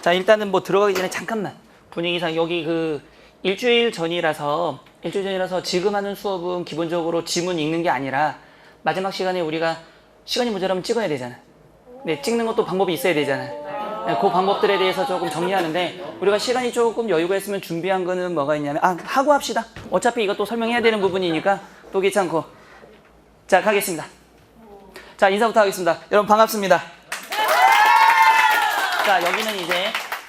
자, 일단은 뭐 들어가기 전에 잠깐만 분위기상 여기 그 일주일 전이라서 지금 하는 수업은 기본적으로 지문 읽는 게 아니라 마지막 시간에 우리가 시간이 모자라면 찍어야 되잖아. 네, 찍는 것도 방법이 있어야 되잖아. 네, 그 방법들에 대해서 조금 정리하는데 우리가 시간이 조금 여유가 있으면 준비한 거는 뭐가 있냐면 하고 합시다. 어차피 이것도 설명해야 되는 부분이니까 또 귀찮고. 자, 가겠습니다. 자, 인사부터 하겠습니다. 여러분 반갑습니다. 자, 여기는 이제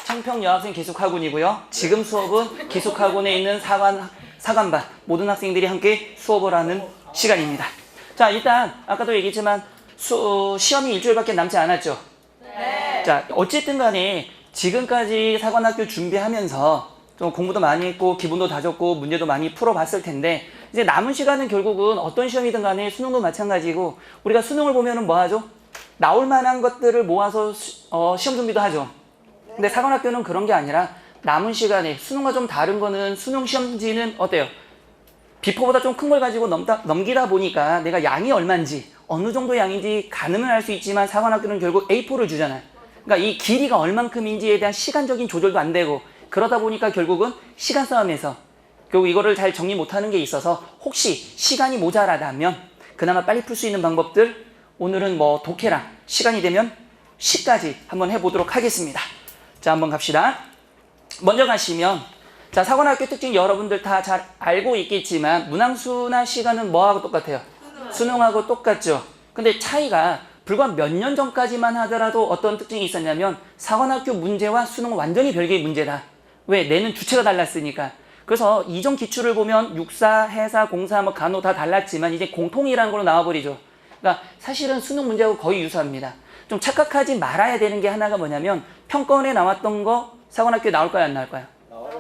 청평여학생 기숙학원이고요. 지금 수업은 기숙학원에 있는 사관반 모든 학생들이 함께 수업을 하는 시간입니다. 자, 일단 아까도 얘기했지만 시험이 일주일밖에 남지 않았죠. 네. 자, 어쨌든 간에 지금까지 사관학교 준비하면서 좀 공부도 많이 했고 기분도 다졌고 문제도 많이 풀어봤을 텐데 이제 남은 시간은 결국은 어떤 시험이든 간에 수능도 마찬가지고 우리가 수능을 보면은 뭐 하죠? 나올 만한 것들을 모아서 시험 준비도 하죠. 근데 사관학교는 그런 게 아니라 남은 시간에 수능과 좀 다른 거는 수능 시험지는 어때요? 비포보다 좀 큰 걸 가지고 넘기다 보니까 내가 양이 얼마인지 어느 정도 양인지 가늠을 할 수 있지만 사관학교는 결국 A4를 주잖아요. 그러니까 이 길이가 얼만큼인지에 대한 시간적인 조절도 안 되고 그러다 보니까 결국은 시간 싸움에서 결국 이거를 잘 정리 못하는 게 있어서 혹시 시간이 모자라다면 그나마 빨리 풀 수 있는 방법들 오늘은 뭐 독해랑 시간이 되면 시까지 한번 해보도록 하겠습니다. 자, 한번 갑시다. 먼저 가시면 자, 사관학교 특징 여러분들 다 잘 알고 있겠지만 문항수나 시간은 뭐하고 똑같아요? 수능하고 똑같죠. 근데 차이가 불과 몇 년 전까지만 하더라도 어떤 특징이 있었냐면 사관학교 문제와 수능은 완전히 별개의 문제다. 왜? 내는 주체가 달랐으니까. 그래서 이전 기출을 보면 육사, 해사, 공사, 뭐 간호 다 달랐지만 이제 공통이라는 걸로 나와버리죠. 그러니까 사실은 수능 문제하고 거의 유사합니다. 좀 착각하지 말아야 되는 게 하나가 뭐냐면 평가원에 나왔던 거 사관학교에 나올까요? 안 나올까요?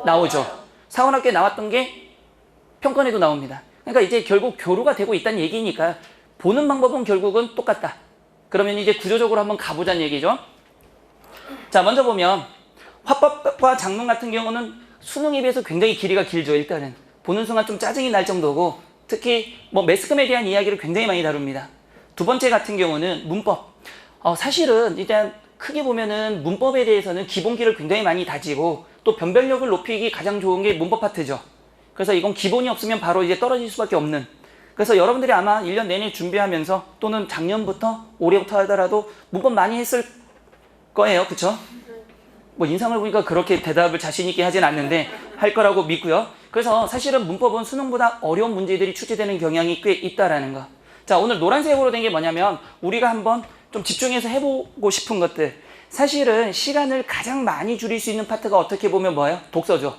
나오죠. 사관학교에 나왔던 게 평가원에도 나옵니다. 그러니까 이제 결국 교류가 되고 있다는 얘기니까 보는 방법은 결국은 똑같다. 그러면 이제 구조적으로 한번 가보자는 얘기죠. 자, 먼저 보면 화법과 작문 같은 경우는 수능에 비해서 굉장히 길이가 길죠. 일단은 보는 순간 좀 짜증이 날 정도고 특히 뭐 매스컴에 대한 이야기를 굉장히 많이 다룹니다. 두 번째 같은 경우는 문법. 사실은 일단 크게 보면은 문법에 대해서는 기본기를 굉장히 많이 다지고 또 변별력을 높이기 가장 좋은 게 문법 파트죠. 그래서 이건 기본이 없으면 바로 이제 떨어질 수밖에 없는. 그래서 여러분들이 아마 1년 내내 준비하면서 또는 작년부터 올해부터 하더라도 문법 많이 했을 거예요. 그쵸? 뭐 인상을 보니까 그렇게 대답을 자신 있게 하진 않는데 할 거라고 믿고요. 그래서 사실은 문법은 수능보다 어려운 문제들이 출제되는 경향이 꽤 있다라는 거. 자, 오늘 노란색으로 된 게 뭐냐면 우리가 한번 좀 집중해서 해보고 싶은 것들. 사실은 시간을 가장 많이 줄일 수 있는 파트가 어떻게 보면 뭐예요? 독서죠.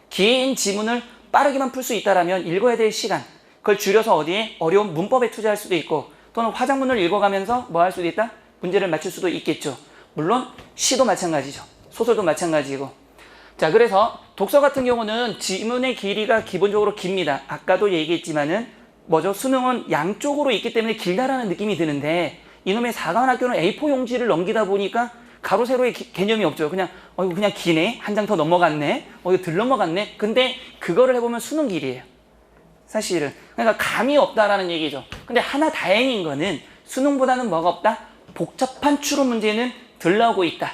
긴 지문을 빠르게만 풀 수 있다라면 읽어야 될 시간. 그걸 줄여서 어디에? 어려운 문법에 투자할 수도 있고 또는 화작문을 읽어가면서 뭐 할 수도 있다? 문제를 맞출 수도 있겠죠. 물론 시도 마찬가지죠. 소설도 마찬가지고. 자, 그래서 독서 같은 경우는 지문의 길이가 기본적으로 깁니다. 아까도 얘기했지만은 뭐죠? 수능은 양쪽으로 있기 때문에 길다라는 느낌이 드는데 이놈의 사관학교는 A4 용지를 넘기다 보니까 가로 세로의 개념이 없죠. 그냥 이거 그냥 기네. 한 장 더 넘어갔네. 이거 덜 넘어갔네. 근데 그거를 해보면 수능 길이에요. 사실은. 그러니까 감이 없다라는 얘기죠. 근데 하나 다행인 거는 수능보다는 뭐가 없다? 복잡한 추론 문제는 덜 나오고 있다.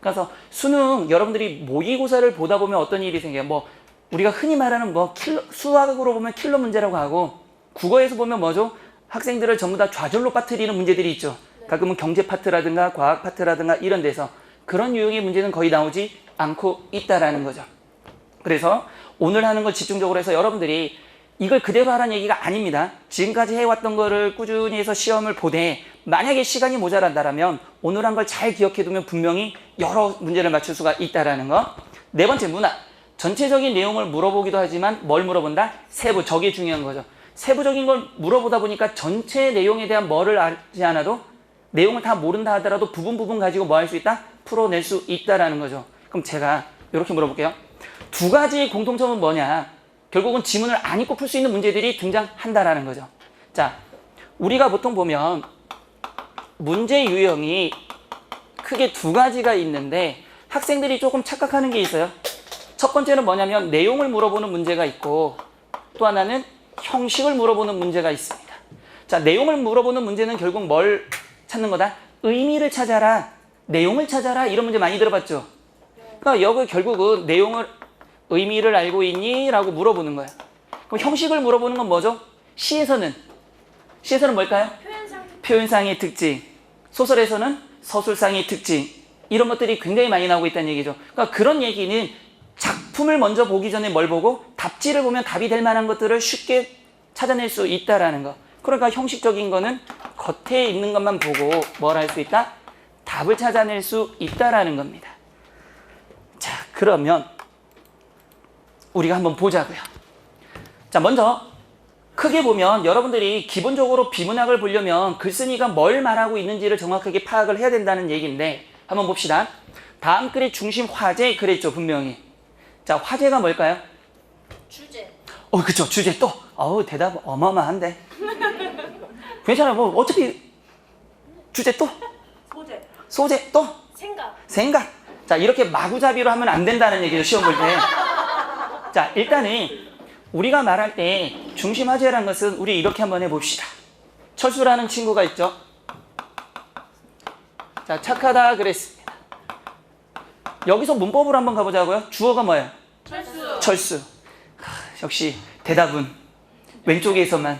그래서 수능 여러분들이 모의고사를 보다 보면 어떤 일이 생겨요? 뭐 우리가 흔히 말하는 뭐 수학으로 보면 킬러 문제라고 하고 국어에서 보면 뭐죠? 학생들을 전부 다 좌절로 빠뜨리는 문제들이 있죠. 가끔은 경제 파트라든가 과학 파트라든가 이런 데서 그런 유형의 문제는 거의 나오지 않고 있다라는 거죠. 그래서 오늘 하는 걸 집중적으로 해서 여러분들이 이걸 그대로 하라는 얘기가 아닙니다. 지금까지 해왔던 거를 꾸준히 해서 시험을 보되 만약에 시간이 모자란다면 오늘 한 걸 잘 기억해두면 분명히 여러 문제를 맞출 수가 있다라는 거. 네 번째, 문화. 전체적인 내용을 물어보기도 하지만 뭘 물어본다? 세부. 저게 중요한 거죠. 세부적인 걸 물어보다 보니까 전체 내용에 대한 뭐를 알지 않아도 내용을 다 모른다 하더라도 부분 가지고 뭐 할 수 있다? 풀어낼 수 있다라는 거죠. 그럼 제가 이렇게 물어볼게요. 두 가지의 공통점은 뭐냐? 결국은 지문을 안 읽고 풀 수 있는 문제들이 등장한다라는 거죠. 자, 우리가 보통 보면 문제 유형이 크게 두 가지가 있는데 학생들이 조금 착각하는 게 있어요. 첫 번째는 뭐냐면 내용을 물어보는 문제가 있고 또 하나는 형식을 물어보는 문제가 있습니다. 자, 내용을 물어보는 문제는 결국 뭘 찾는 거다? 의미를 찾아라, 내용을 찾아라 이런 문제 많이 들어봤죠? 그러니까 여기 결국은 내용을 의미를 알고 있니? 라고 물어보는 거야. 그럼 형식을 물어보는 건 뭐죠? 시에서는 뭘까요? 표현상의 특징. 소설에서는 서술상의 특징. 이런 것들이 굉장히 많이 나오고 있다는 얘기죠. 그러니까 그런 얘기는 작품을 먼저 보기 전에 뭘 보고 답지를 보면 답이 될 만한 것들을 쉽게 찾아낼 수 있다라는 거. 그러니까 형식적인 거는 겉에 있는 것만 보고 뭘 할 수 있다? 답을 찾아낼 수 있다라는 겁니다. 자, 그러면 우리가 한번 보자고요. 자, 먼저 크게 보면 여러분들이 기본적으로 비문학을 보려면 글쓴이가 뭘 말하고 있는지를 정확하게 파악을 해야 된다는 얘기인데 한번 봅시다. 다음 글의 중심 화제 그랬죠, 분명히. 자, 화제가 뭘까요? 주제. 그쵸, 주제 또. 대답 어마어마한데. 괜찮아요. 뭐 어차피 주제 또. 소재 또. 생각. 자, 이렇게 마구잡이로 하면 안 된다는 얘기죠, 시험 볼 때. 자, 일단은 우리가 말할 때 중심 화제라는 것은 우리 이렇게 한번 해봅시다. 철수라는 친구가 있죠. 자, 착하다 그랬습니다. 여기서 문법으로 한번 가보자고요. 주어가 뭐예요? 철수. 역시 대답은 왼쪽에서만.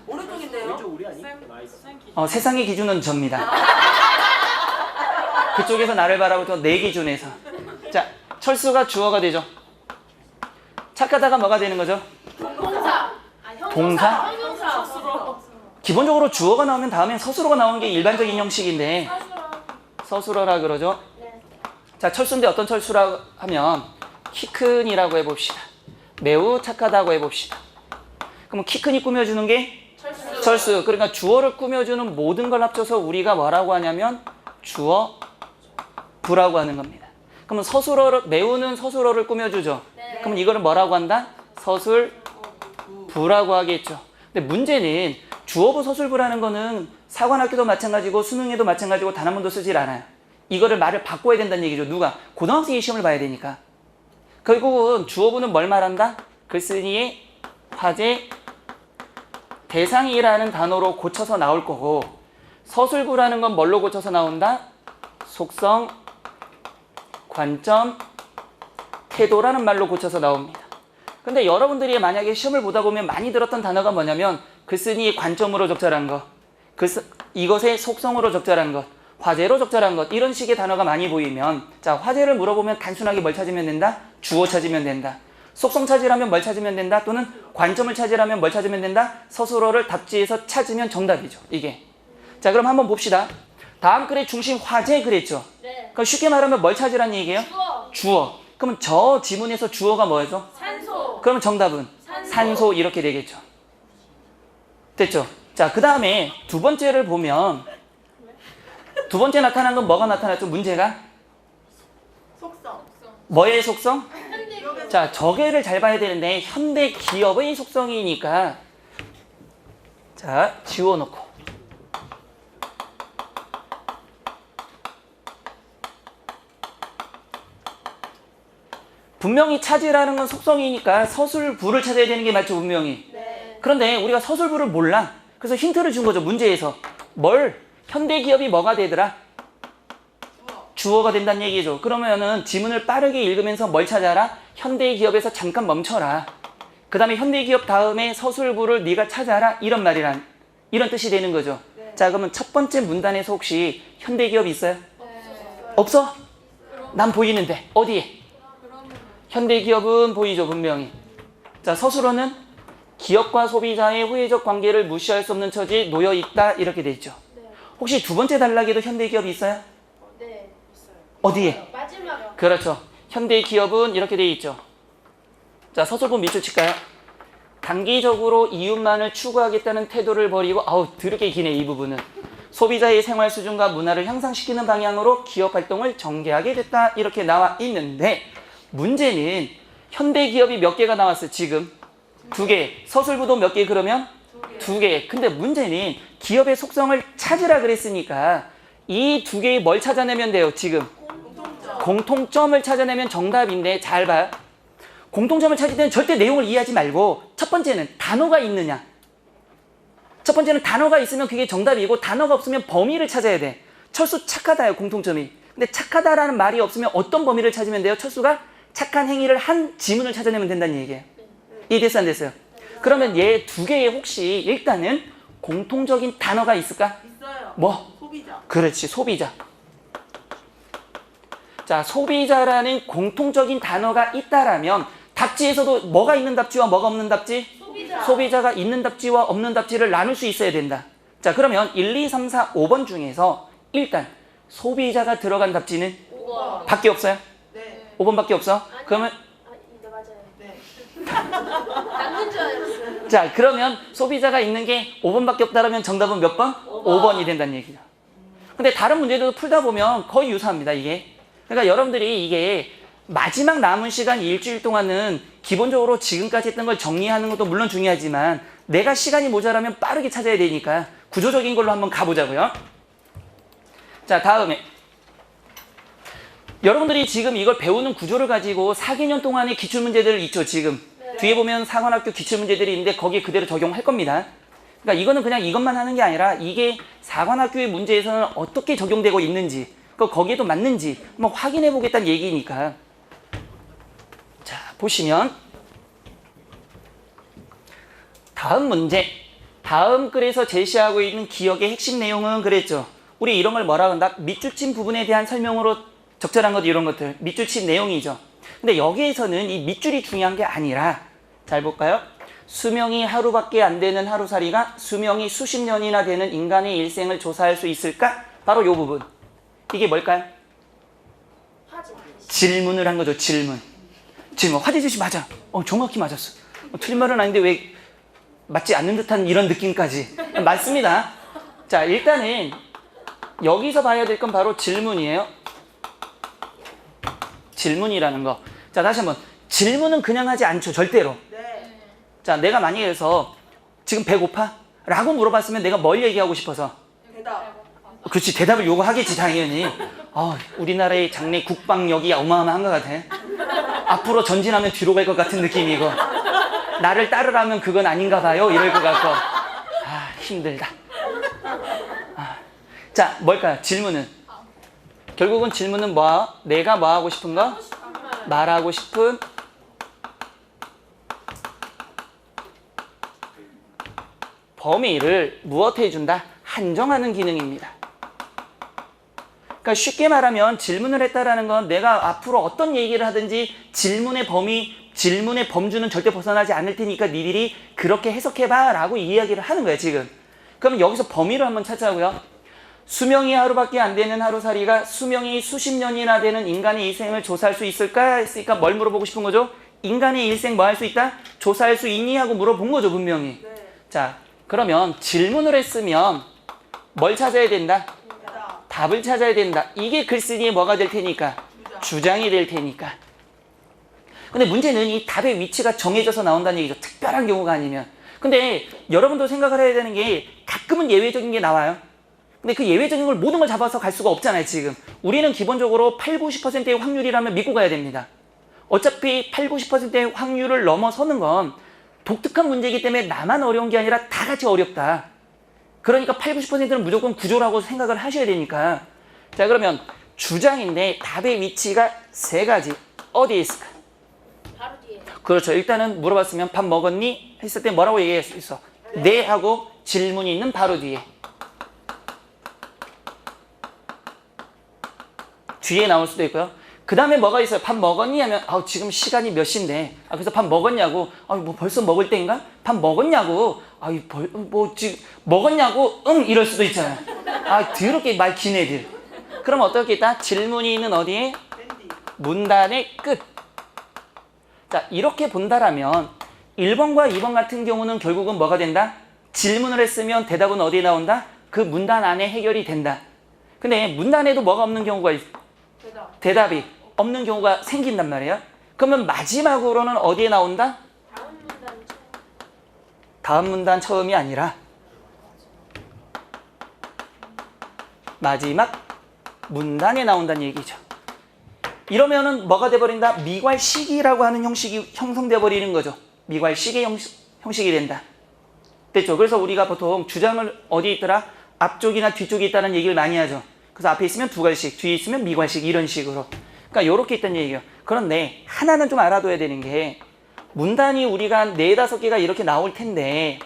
오른쪽인데요? 왼쪽 우리 아니? 세상의 기준은 접니다. 그쪽에서 나를 바라보고 내 기준에서. 자, 철수가 주어가 되죠. 착하다가 뭐가 되는 거죠? 동사? 기본적으로 주어가 나오면 다음엔 서술어가 나오는 게 일반적인 형식인데 서술어라 그러죠. 자, 철수인데 어떤 철수라고 하면 키 큰이라고 해봅시다. 매우 착하다고 해봅시다. 그럼 키 큰이 꾸며주는 게 철수. 그러니까 주어를 꾸며주는 모든 걸 합쳐서 우리가 뭐라고 하냐면 주어 부라고 하는 겁니다. 그러면 서술어를 매우는 서술어를 꾸며주죠. 그럼 이거를 뭐라고 한다? 서술부라고 하겠죠. 근데 문제는 주어부 서술부라는 거는 사관학교도 마찬가지고 수능에도 마찬가지고 단 한 번도 쓰질 않아요. 이거를 말을 바꿔야 된다는 얘기죠. 누가? 고등학생이 시험을 봐야 되니까. 결국은 주어부는 뭘 말한다? 글쓴이의 화제, 대상이라는 단어로 고쳐서 나올 거고 서술부라는 건 뭘로 고쳐서 나온다? 속성, 관점, 태도라는 말로 고쳐서 나옵니다. 근데 여러분들이 만약에 시험을 보다 보면 많이 들었던 단어가 뭐냐면 글쓴이의 관점으로 적절한 것, 이것의 속성으로 적절한 것, 화제로 적절한 것 이런 식의 단어가 많이 보이면 자, 화제를 물어보면 단순하게 뭘 찾으면 된다? 주어 찾으면 된다. 속성 찾으라면 뭘 찾으면 된다? 또는 관점을 찾으라면 뭘 찾으면 된다? 서술어를 답지에서 찾으면 정답이죠. 이게. 자, 그럼 한번 봅시다. 다음 글의 중심 화제 그랬죠? 네. 그럼 쉽게 말하면 뭘 찾으라는 얘기예요? 주어. 그러면 저 지문에서 주어가 뭐죠? 산소. 그러면 정답은 산소 이렇게 되겠죠. 됐죠? 자, 그 다음에 두 번째를 보면 두 번째 나타난 건 뭐가 나타났죠? 문제가? 속성. 뭐의 속성? 자, 저게를 잘 봐야 되는데 현대 기업의 속성이니까 자, 지워놓고 분명히 찾으라는 건 속성이니까 서술부를 찾아야 되는 게 맞죠, 분명히. 네. 그런데 우리가 서술부를 몰라. 그래서 힌트를 준 거죠, 문제에서. 현대기업이 뭐가 되더라? 주어가 된다는 얘기죠. 그러면은 지문을 빠르게 읽으면서 뭘 찾아라? 현대기업에서 잠깐 멈춰라. 그 다음에 현대기업 다음에 서술부를 네가 찾아라. 이런 뜻이 되는 거죠. 네. 자, 그러면 첫 번째 문단에서 혹시 현대기업이 있어요? 없어? 난 보이는데. 어디에? 현대기업은 보이죠, 분명히. 자, 서술어는 기업과 소비자의 후회적 관계를 무시할 수 없는 처지에 놓여 있다 이렇게 돼 있죠. 혹시 두 번째 단락에도 현대기업이 있어요? 네. 있어요. 어디에? 마지막. 그렇죠. 현대기업은 이렇게 돼 있죠. 자, 서술부 밑줄 칠까요? 단기적으로 이윤만을 추구하겠다는 태도를 버리고 더럽게 기네 이 부분은. 소비자의 생활 수준과 문화를 향상시키는 방향으로 기업 활동을 전개하게 됐다 이렇게 나와 있는데 문제는 현대기업이 몇 개가 나왔어요, 지금? 2개. 서술부도 몇 개 그러면? 2개. 근데 문제는 기업의 속성을 찾으라 그랬으니까 이 2개의 뭘 찾아내면 돼요, 지금? 공통점을 찾아내면 정답인데 잘 봐요. 공통점을 찾을 때는 절대 내용을 이해하지 말고 첫 번째는 단어가 있느냐. 첫 번째는 단어가 있으면 그게 정답이고 단어가 없으면 범위를 찾아야 돼. 철수 착하다요, 공통점이. 근데 착하다라는 말이 없으면 어떤 범위를 찾으면 돼요? 철수가 착한 행위를 한 지문을 찾아내면 된다는 얘기예요. 이해됐어 안 됐어요? 그러면 얘 두 개에 혹시 일단은 공통적인 단어가 있을까? 있어요. 뭐? 소비자. 그렇지, 소비자. 자, 소비자라는 공통적인 단어가 있다라면 답지에서도 뭐가 있는 답지와 뭐가 없는 답지? 소비자가 있는 답지와 없는 답지를 나눌 수 있어야 된다. 자, 그러면 1, 2, 3, 4, 5번 중에서 일단 소비자가 들어간 답지는 5번. 밖에 없어요? 네. 5번밖에 없어? 그러면 네, 맞아요. 네. 맞는 줄 알았어요. 자, 그러면 소비자가 있는 게 5번밖에 없다라면 정답은 몇 번? 5번이 된다는 얘기죠. 근데 다른 문제도 풀다 보면 거의 유사합니다, 이게. 그러니까 여러분들이 이게 마지막 남은 시간 일주일 동안은 기본적으로 지금까지 했던 걸 정리하는 것도 물론 중요하지만 내가 시간이 모자라면 빠르게 찾아야 되니까 구조적인 걸로 한번 가보자고요. 자, 다음에 여러분들이 지금 이걸 배우는 구조를 가지고 4개년 동안의 기출문제들 있죠, 지금. 뒤에 보면 사관학교 기출문제들이 있는데 거기에 그대로 적용할 겁니다. 그러니까 이거는 그냥 이것만 하는 게 아니라 이게 사관학교의 문제에서는 어떻게 적용되고 있는지 거기에도 맞는지 한번 확인해 보겠다는 얘기니까. 자, 보시면 다음 문제, 다음 글에서 제시하고 있는 기억의 핵심 내용은 그랬죠. 우리 이런 걸 뭐라 한다? 밑줄친 부분에 대한 설명으로 적절한 것 이런 것들, 밑줄친 내용이죠. 근데 여기에서는 이 밑줄이 중요한 게 아니라 잘 볼까요? 수명이 하루밖에 안 되는 하루살이가 수명이 수십 년이나 되는 인간의 일생을 조사할 수 있을까? 바로 이 부분. 이게 뭘까요? 질문을 한 거죠. 질문. 화재지시 맞아. 정확히 맞았어. 틀린 말은 아닌데 왜 맞지 않는 듯한 이런 느낌까지. 맞습니다. 자, 일단은 여기서 봐야 될 건 바로 질문이에요. 질문이라는 거. 자, 다시 한번. 질문은 그냥 하지 않죠. 절대로. 네. 자, 내가 만약에 해서 지금 배고파? 라고 물어봤으면 내가 뭘 얘기하고 싶어서? 대답. 그렇지, 대답을 요구하겠지, 당연히. 우리나라의 장래 국방력이 어마어마한 것 같아. 앞으로 전진하면 뒤로 갈 것 같은 느낌이고, 나를 따르라면 그건 아닌가 봐요, 이럴 것 같고. 힘들다. 자, 뭘까요? 질문은? 결국은 질문은 뭐야? 내가 뭐 하고 싶은 거? 말하고 싶은 범위를 무엇 해준다? 한정하는 기능입니다. 그러니까 쉽게 말하면 질문을 했다라는 건 내가 앞으로 어떤 얘기를 하든지 질문의 범위, 질문의 범주는 절대 벗어나지 않을 테니까 니들이 그렇게 해석해봐 라고 이야기를 하는 거예요, 지금. 그러면 여기서 범위를 한번 찾자고요. 수명이 하루밖에 안 되는 하루살이가 수명이 수십 년이나 되는 인간의 일생을 조사할 수 있을까? 했으니까 뭘 물어보고 싶은 거죠? 인간의 일생 뭐 할 수 있다? 조사할 수 있니? 하고 물어본 거죠, 분명히. 네. 자, 그러면 질문을 했으면 뭘 찾아야 된다? 대답. 답을 찾아야 된다. 이게 글쓰기에 뭐가 될 테니까? 주장이 될 테니까. 근데 문제는 이 답의 위치가 정해져서 나온다는 얘기죠. 특별한 경우가 아니면. 근데 여러분도 생각을 해야 되는 게 가끔은 예외적인 게 나와요. 근데 그 예외적인 걸 모든 걸 잡아서 갈 수가 없잖아요, 지금. 우리는 기본적으로 8, 90%의 확률이라면 믿고 가야 됩니다. 어차피 8, 90%의 확률을 넘어서는 건 독특한 문제이기 때문에 나만 어려운 게 아니라 다 같이 어렵다. 그러니까 8, 90%는 무조건 구조라고 생각을 하셔야 되니까. 자, 그러면 주장인데 답의 위치가 세 가지. 어디에 있을까? 바로 뒤에. 그렇죠. 일단은 물어봤으면 밥 먹었니? 했을 때 뭐라고 얘기할 수 있어? 네 하고 질문이 있는 바로 뒤에. 뒤에 나올 수도 있고요. 그 다음에 뭐가 있어요? 밥 먹었니? 하면 지금 시간이 몇 시인데 그래서 밥 먹었냐고 뭐 벌써 먹을 때인가? 밥 먹었냐고 지금 먹었냐고? 이럴 수도 있잖아요. 더럽게 말 긴 애들. 그럼 어떻게 있다? 질문이 있는 어디에? 문단의 끝. 자, 이렇게 본다라면 1번과 2번 같은 경우는 결국은 뭐가 된다? 질문을 했으면 대답은 어디에 나온다? 그 문단 안에 해결이 된다. 근데 문단에도 뭐가 없는 경우가 있어? 대답이 없는 경우가 생긴단 말이에요. 그러면 마지막으로는 어디에 나온다? 다음 문단 처음이 아니라 마지막 문단에 나온다는 얘기죠. 이러면은 뭐가 돼버린다? 미괄식이라고 하는 형식이 형성돼 버리는 거죠. 미괄식의 형식이 된다. 됐죠? 그래서 우리가 보통 주장을 어디에 있더라? 앞쪽이나 뒤쪽에 있다는 얘기를 많이 하죠. 그래서 앞에 있으면 두괄식, 뒤에 있으면 미괄식 이런 식으로. 그러니까 이렇게 있다는 얘기예요. 그런데 하나는 좀 알아둬야 되는 게 문단이 우리가 한 4-5개가 이렇게 나올 텐데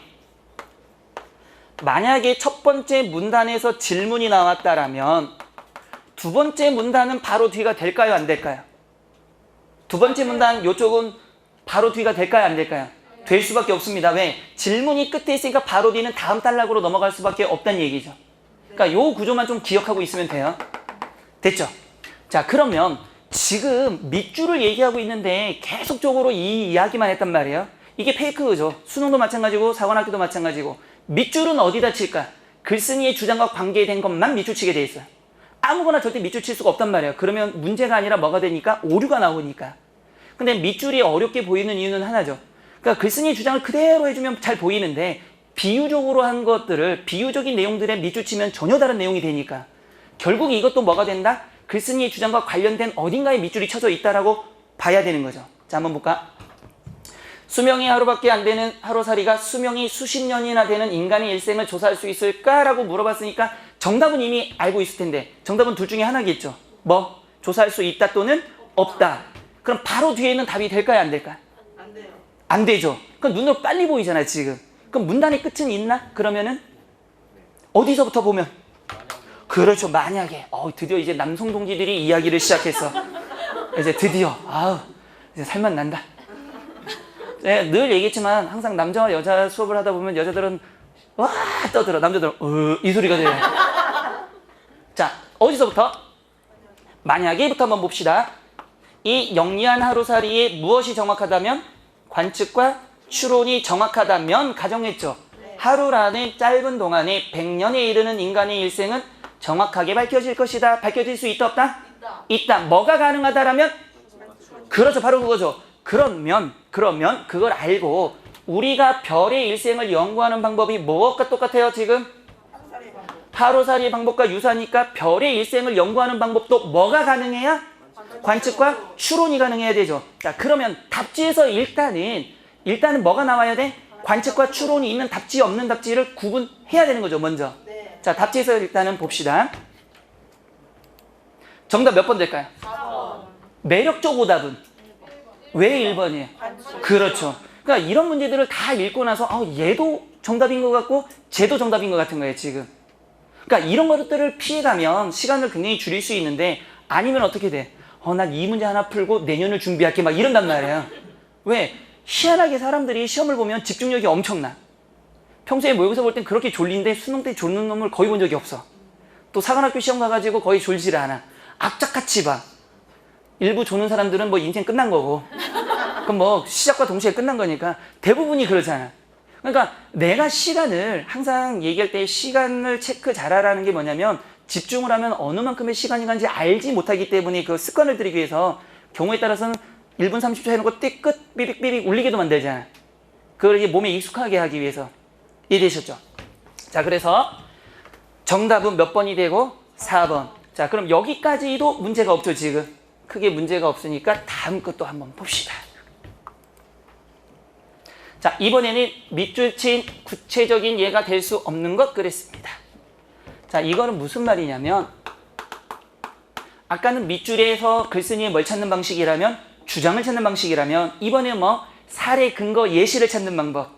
만약에 첫 번째 문단에서 질문이 나왔다라면 두 번째 문단은 바로 뒤가 될까요? 안 될까요? 두 번째 문단 이쪽은 바로 뒤가 될까요? 안 될까요? 될 수밖에 없습니다. 왜? 질문이 끝에 있으니까 바로 뒤는 다음 단락으로 넘어갈 수밖에 없다는 얘기죠. 그러니까 요 구조만 좀 기억하고 있으면 돼요. 됐죠? 자, 그러면 지금 밑줄을 얘기하고 있는데 계속적으로 이 이야기만 했단 말이에요. 이게 페이크죠. 수능도 마찬가지고 사관학교도 마찬가지고. 밑줄은 어디다 칠까? 글쓴이의 주장과 관계된 것만 밑줄 치게 돼 있어요. 아무거나 절대 밑줄 칠 수가 없단 말이에요. 그러면 문제가 아니라 뭐가 되니까? 오류가 나오니까. 근데 밑줄이 어렵게 보이는 이유는 하나죠. 그러니까 글쓴이의 주장을 그대로 해주면 잘 보이는데 비유적으로 한 것들을 비유적인 내용들에 밑줄 치면 전혀 다른 내용이 되니까 결국 이것도 뭐가 된다? 글쓴이의 주장과 관련된 어딘가에 밑줄이 쳐져 있다라고 봐야 되는 거죠. 자, 한번 볼까? 수명이 하루밖에 안 되는 하루살이가 수명이 수십 년이나 되는 인간의 일생을 조사할 수 있을까라고 물어봤으니까 정답은 이미 알고 있을 텐데 정답은 둘 중에 하나겠죠. 뭐? 조사할 수 있다 또는 없다. 그럼 바로 뒤에 있는 답이 될까요? 안 될까요? 안 돼요. 안 되죠. 그럼 눈으로 빨리 보이잖아 지금. 그럼 문단의 끝은 있나? 그러면은 어디서부터 보면? 그렇죠. 만약에 드디어 이제 남성 동지들이 이야기를 시작했어. 이제 드디어 이제 살만 난다. 네, 늘 얘기했지만 항상 남자와 여자 수업을 하다 보면 여자들은 와 떠들어, 남자들은 이 소리가 돼요. 자, 어디서부터? 만약에부터 한번 봅시다. 이 영리한 하루살이에 무엇이 정확하다면? 관측과 추론이 정확하다면 가정했죠. 하루라는 짧은 동안에 100년에 이르는 인간의 일생은 정확하게 밝혀질 것이다. 밝혀질 수 있다 없다? 있다. 뭐가 가능하다라면? 그렇죠. 바로 그거죠. 그러면 그걸 알고 우리가 별의 일생을 연구하는 방법이 무엇과 똑같아요 지금? 하루살이 방법과 유사하니까 별의 일생을 연구하는 방법도 뭐가 가능해야? 관측과 추론이 가능해야 되죠. 자, 그러면 답지에서 일단은 뭐가 나와야 돼? 관측과 추론이 있는 답지 없는 답지를 구분해야 되는 거죠 먼저. 자, 답지에서 일단은 봅시다. 정답 몇 번 될까요? 4번. 매력적 오답은? 왜 1번이에요? 그렇죠. 그러니까 이런 문제들을 다 읽고 나서 얘도 정답인 것 같고 쟤도 정답인 것 같은 거예요 지금. 그러니까 이런 것들을 피해가면 시간을 굉장히 줄일 수 있는데 아니면 어떻게 돼? 난 이 문제 하나 풀고 내년을 준비할게 막 이런단 말이에요. 왜? 희한하게 사람들이 시험을 보면 집중력이 엄청나. 평소에 모의고사 볼 땐 그렇게 졸린데 수능 때 졸는 놈을 거의 본 적이 없어. 또 사관학교 시험 가가지고 거의 졸질 않아. 악착같이 봐. 일부 조는 사람들은 뭐 인생 끝난 거고 그럼 뭐 시작과 동시에 끝난 거니까 대부분이 그러잖아. 그러니까 내가 시간을 항상 얘기할 때 시간을 체크 잘하라는 게 뭐냐면 집중을 하면 어느 만큼의 시간이 간지 알지 못하기 때문에 그 습관을 들이기 위해서 경우에 따라서는 1분 30초 해놓고 띠끝 삐빅삐빅 울리게도 만들잖아. 그걸 이제 몸에 익숙하게 하기 위해서. 이해되셨죠? 자, 그래서 정답은 몇 번이 되고? 4번. 자, 그럼 여기까지도 문제가 없죠 지금. 크게 문제가 없으니까 다음 것도 한번 봅시다. 자, 이번에는 밑줄 친 구체적인 예가 될 수 없는 것 그랬습니다. 자, 이거는 무슨 말이냐면 아까는 밑줄에서 글쓴이의 뭘 찾는 방식이라면 주장을 찾는 방식이라면 이번에는 뭐 사례, 근거, 예시를 찾는 방법.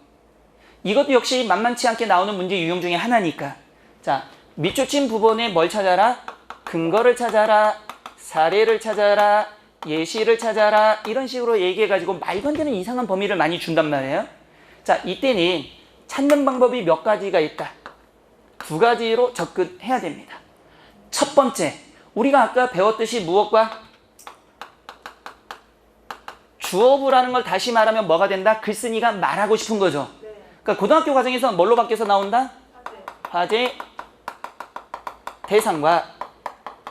이것도 역시 만만치 않게 나오는 문제 유형 중에 하나니까. 자, 밑줄 친 부분에 뭘 찾아라? 근거를 찾아라. 사례를 찾아라. 예시를 찾아라. 이런 식으로 얘기해가지고 말도 안 되는 이상한 범위를 많이 준단 말이에요. 자, 이때는 찾는 방법이 몇 가지가 있다. 2가지로 접근해야 됩니다. 첫 번째, 우리가 아까 배웠듯이 무엇과? 주어부라는 걸 다시 말하면 뭐가 된다? 글쓴이가 말하고 싶은 거죠. 그러니까 고등학교 과정에서 뭘로 바뀌어서 나온다? 화제, 대상과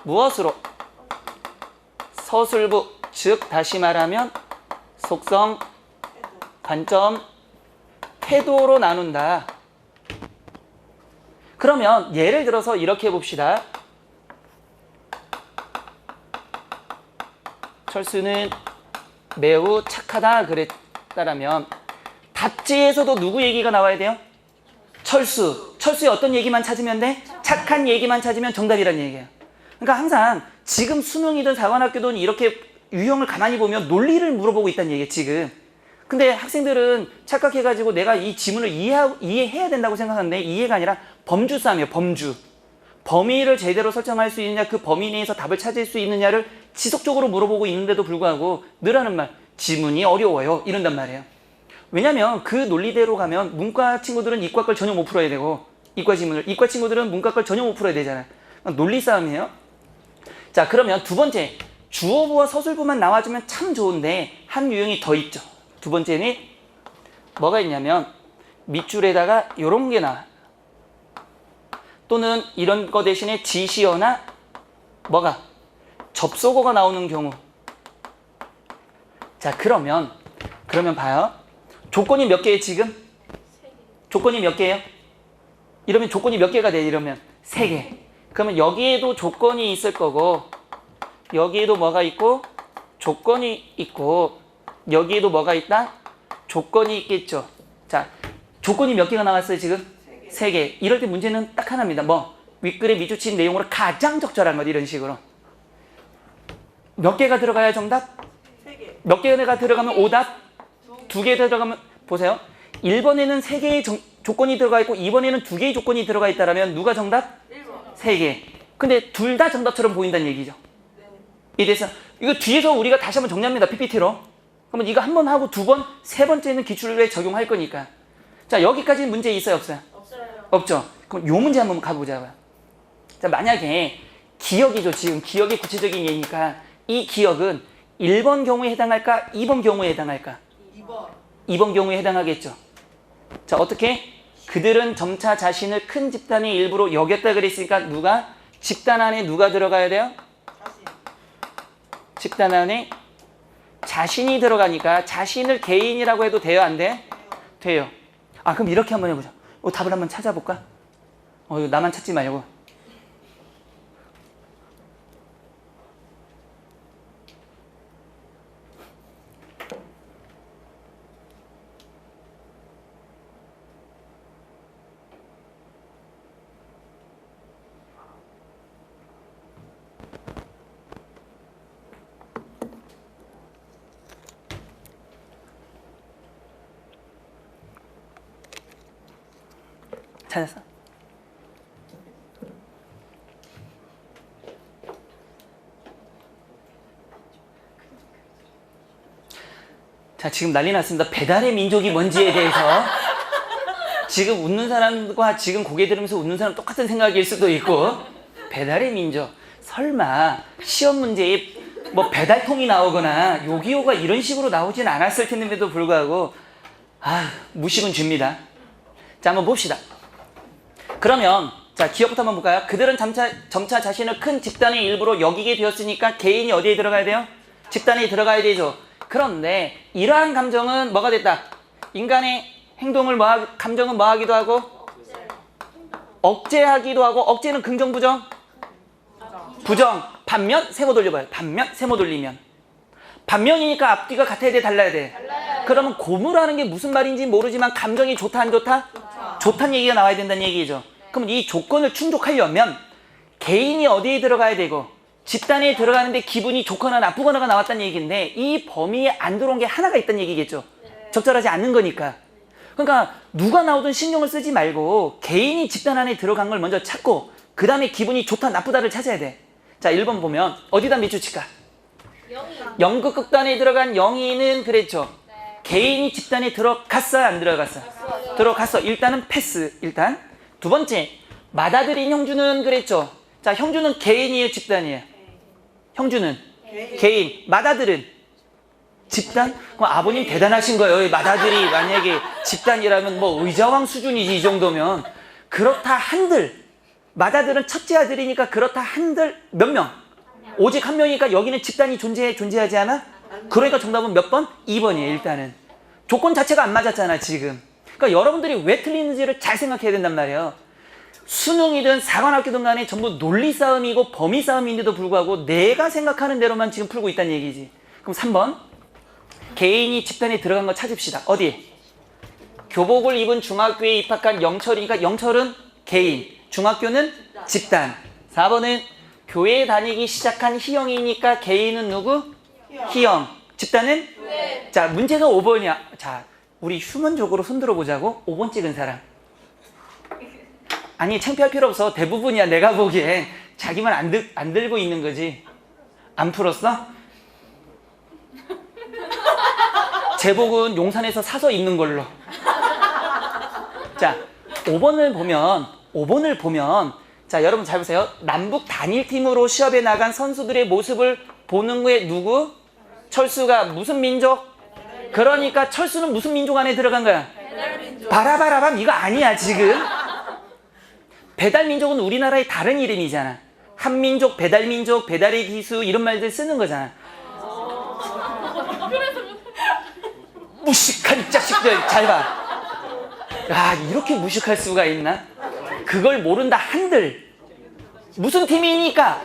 무엇으로? 서술부, 즉 다시 말하면 속성, 관점, 태도로 나눈다. 그러면 예를 들어서 이렇게 해봅시다. 철수는 매우 착하다 그랬다라면 답지에서도 누구 얘기가 나와야 돼요? 철수. 철수의 어떤 얘기만 찾으면 돼? 착한 얘기만 찾으면 정답이란 얘기예요. 그러니까 항상 지금 수능이든 사관학교든 이렇게 유형을 가만히 보면 논리를 물어보고 있다는 얘기예요, 지금. 근데 학생들은 착각해가지고 내가 이 지문을 이해해야 된다고 생각하는데 이해가 아니라 범주 싸움이에요, 범주. 범위를 제대로 설정할 수 있느냐, 그 범위 내에서 답을 찾을 수 있느냐를 지속적으로 물어보고 있는데도 불구하고 늘 하는 말, 지문이 어려워요, 이런단 말이에요. 왜냐면 그 논리대로 가면 문과 친구들은 이과 걸 전혀 못 풀어야 되고 이과 지문을, 이과 친구들은 문과 걸 전혀 못 풀어야 되잖아요. 논리 싸움이에요. 자, 그러면 두 번째, 주어부와 서술부만 나와주면 참 좋은데 한 유형이 더 있죠. 두 번째는 뭐가 있냐면 밑줄에다가 이런 게 나와. 또는 이런 거 대신에 지시어나 뭐가 접속어가 나오는 경우. 자, 그러면 봐요. 조건이 몇 개예요, 지금? 조건이 몇 개예요? 이러면 조건이 몇 개가 돼? 이러면 3개. 그러면 여기에도 조건이 있을 거고 여기에도 뭐가 있고 조건이 있고 여기에도 뭐가 있다? 조건이 있겠죠. 자, 조건이 몇 개가 나왔어요, 지금? 3개. 이럴 때 문제는 딱 하나입니다. 뭐? 윗글에 밑줄친 내용으로 가장 적절한 것, 이런 식으로. 몇 개가 들어가야 정답? 3개. 몇 개가 들어가면 오답? 2개 들어가면, 보세요. 1번에는 3개의 조건이 들어가 있고 2번에는 2개의 조건이 들어가 있다면 누가 정답? 1번. 3개. 근데 둘 다 정답처럼 보인다는 얘기죠. 이래서 이거 뒤에서 우리가 다시 한번 정리합니다, PPT로. 그러면 이거 한 번 하고 2번, 3번째는 기출에 적용할 거니까. 자, 여기까지 문제 있어요, 없어요? 없어요. 없죠. 그럼 요 문제 한번 가보자고요. 자, 만약에 기억이죠. 지금 기억이 구체적인 예니까 이 기억은 1번 경우에 해당할까? 2번 경우에 해당할까? 2번. 2번 경우에 해당하겠죠. 자, 어떻게? 그들은 점차 자신을 큰 집단의 일부로 여겼다 그랬으니까 누가? 집단 안에 누가 들어가야 돼요? 자신. 집단 안에 자신이 들어가니까 자신을 개인이라고 해도 돼요, 안 돼? 돼요. 아, 그럼 이렇게 한번 해보자. 답을 한번 찾아볼까? 이거 나만 찾지 말고. 찾았어? 자, 지금 난리 났습니다. 배달의 민족이 뭔지에 대해서. 지금 웃는 사람과 지금 고개 들으면서 웃는 사람 똑같은 생각일 수도 있고. 배달의 민족. 설마 시험 문제에 뭐 배달통이 나오거나 요기요가 이런 식으로 나오진 않았을 텐데도 불구하고 무식은 죄입니다. 자, 한번 봅시다. 그러면 자, 기억부터 한번 볼까요? 그들은 점차 자신을 큰 집단의 일부로 여기게 되었으니까 개인이 어디에 들어가야 돼요? 집단에 들어가야 되죠. 그런데 이러한 감정은 뭐가 됐다? 인간의 행동을 감정은 뭐 하기도 하고? 억제하기도 하고. 억제는 긍정, 부정? 부정. 반면 세모 돌려봐요. 반면 세모 돌리면. 반면이니까 앞뒤가 같아야 돼, 달라야 돼? 그러면 고무라는 게 무슨 말인지 모르지만 감정이 좋다, 안 좋다? 좋다는 얘기가 나와야 된다는 얘기죠. 그럼 이 조건을 충족하려면 개인이 어디에 들어가야 되고 집단에 들어가는데 기분이 좋거나 나쁘거나가 나왔다는 얘기인데 이 범위에 안 들어온 게 하나가 있다는 얘기겠죠. 적절하지 않는 거니까. 그러니까 누가 나오든 신경을 쓰지 말고 개인이 집단 안에 들어간 걸 먼저 찾고 그 다음에 기분이 좋다 나쁘다를 찾아야 돼. 자, 1번 보면 어디다 밑줄 칠까? 연극 극단에 들어간 영희는 그랬죠. 개인이 집단에 들어갔어요, 안 들어갔어요? 들어갔어. 일단은 패스. 일단 두 번째, 맏아들인 형주는 그랬죠. 자, 형주는 개인이에요, 집단이에요? 형주는 개인. 맏아들은 집단? 그럼 아버님 대단하신 거예요. 맏아들이 만약에 집단이라면 뭐 의자왕 수준이지, 이 정도면. 그렇다 한들 맏아들은 첫째 아들이니까 그렇다 한들 몇 명? 오직 한 명이니까 여기는 집단이 존재하지 않아? 그러니까 정답은 몇 번? 2번이에요. 일단은 조건 자체가 안 맞았잖아, 지금. 그러니까 여러분들이 왜 틀리는지를 잘 생각해야 된단 말이에요. 수능이든 사관학교든 간에 전부 논리 싸움이고 범위 싸움인데도 불구하고 내가 생각하는 대로만 지금 풀고 있다는 얘기지. 그럼 3번, 개인이 집단에 들어간 거 찾읍시다. 어디에? 교복을 입은 중학교에 입학한 영철이니까 영철은 개인, 중학교는 집단. 4번은 교회 다니기 시작한 희영이니까 개인은 누구? 희영. 집단은? 네. 자, 문제가 5번이야. 자, 우리 휴먼적으로 손들어 보자고. 5번 찍은 사람. 아니, 창피할 필요 없어. 대부분이야. 내가 보기엔 자기만 안 들고 있는 거지. 안 풀었어? 제복은 용산에서 사서 입는 걸로. 자, 5번을 보면 자, 여러분 잘 보세요. 남북 단일팀으로 시합에 나간 선수들의 모습을 보는 거에 누구? 철수가 무슨 민족? 그러니까 철수는 무슨 민족 안에 들어간 거야? 배달민족. 바라바라밤 이거 아니야 지금. 배달민족은 우리나라의 다른 이름이잖아. 한민족, 배달민족, 배달의 기수 이런 말들 쓰는 거잖아. 무식한 자식들 잘 봐. 야, 이렇게 무식할 수가 있나? 그걸 모른다 한들. 무슨 팀이니까?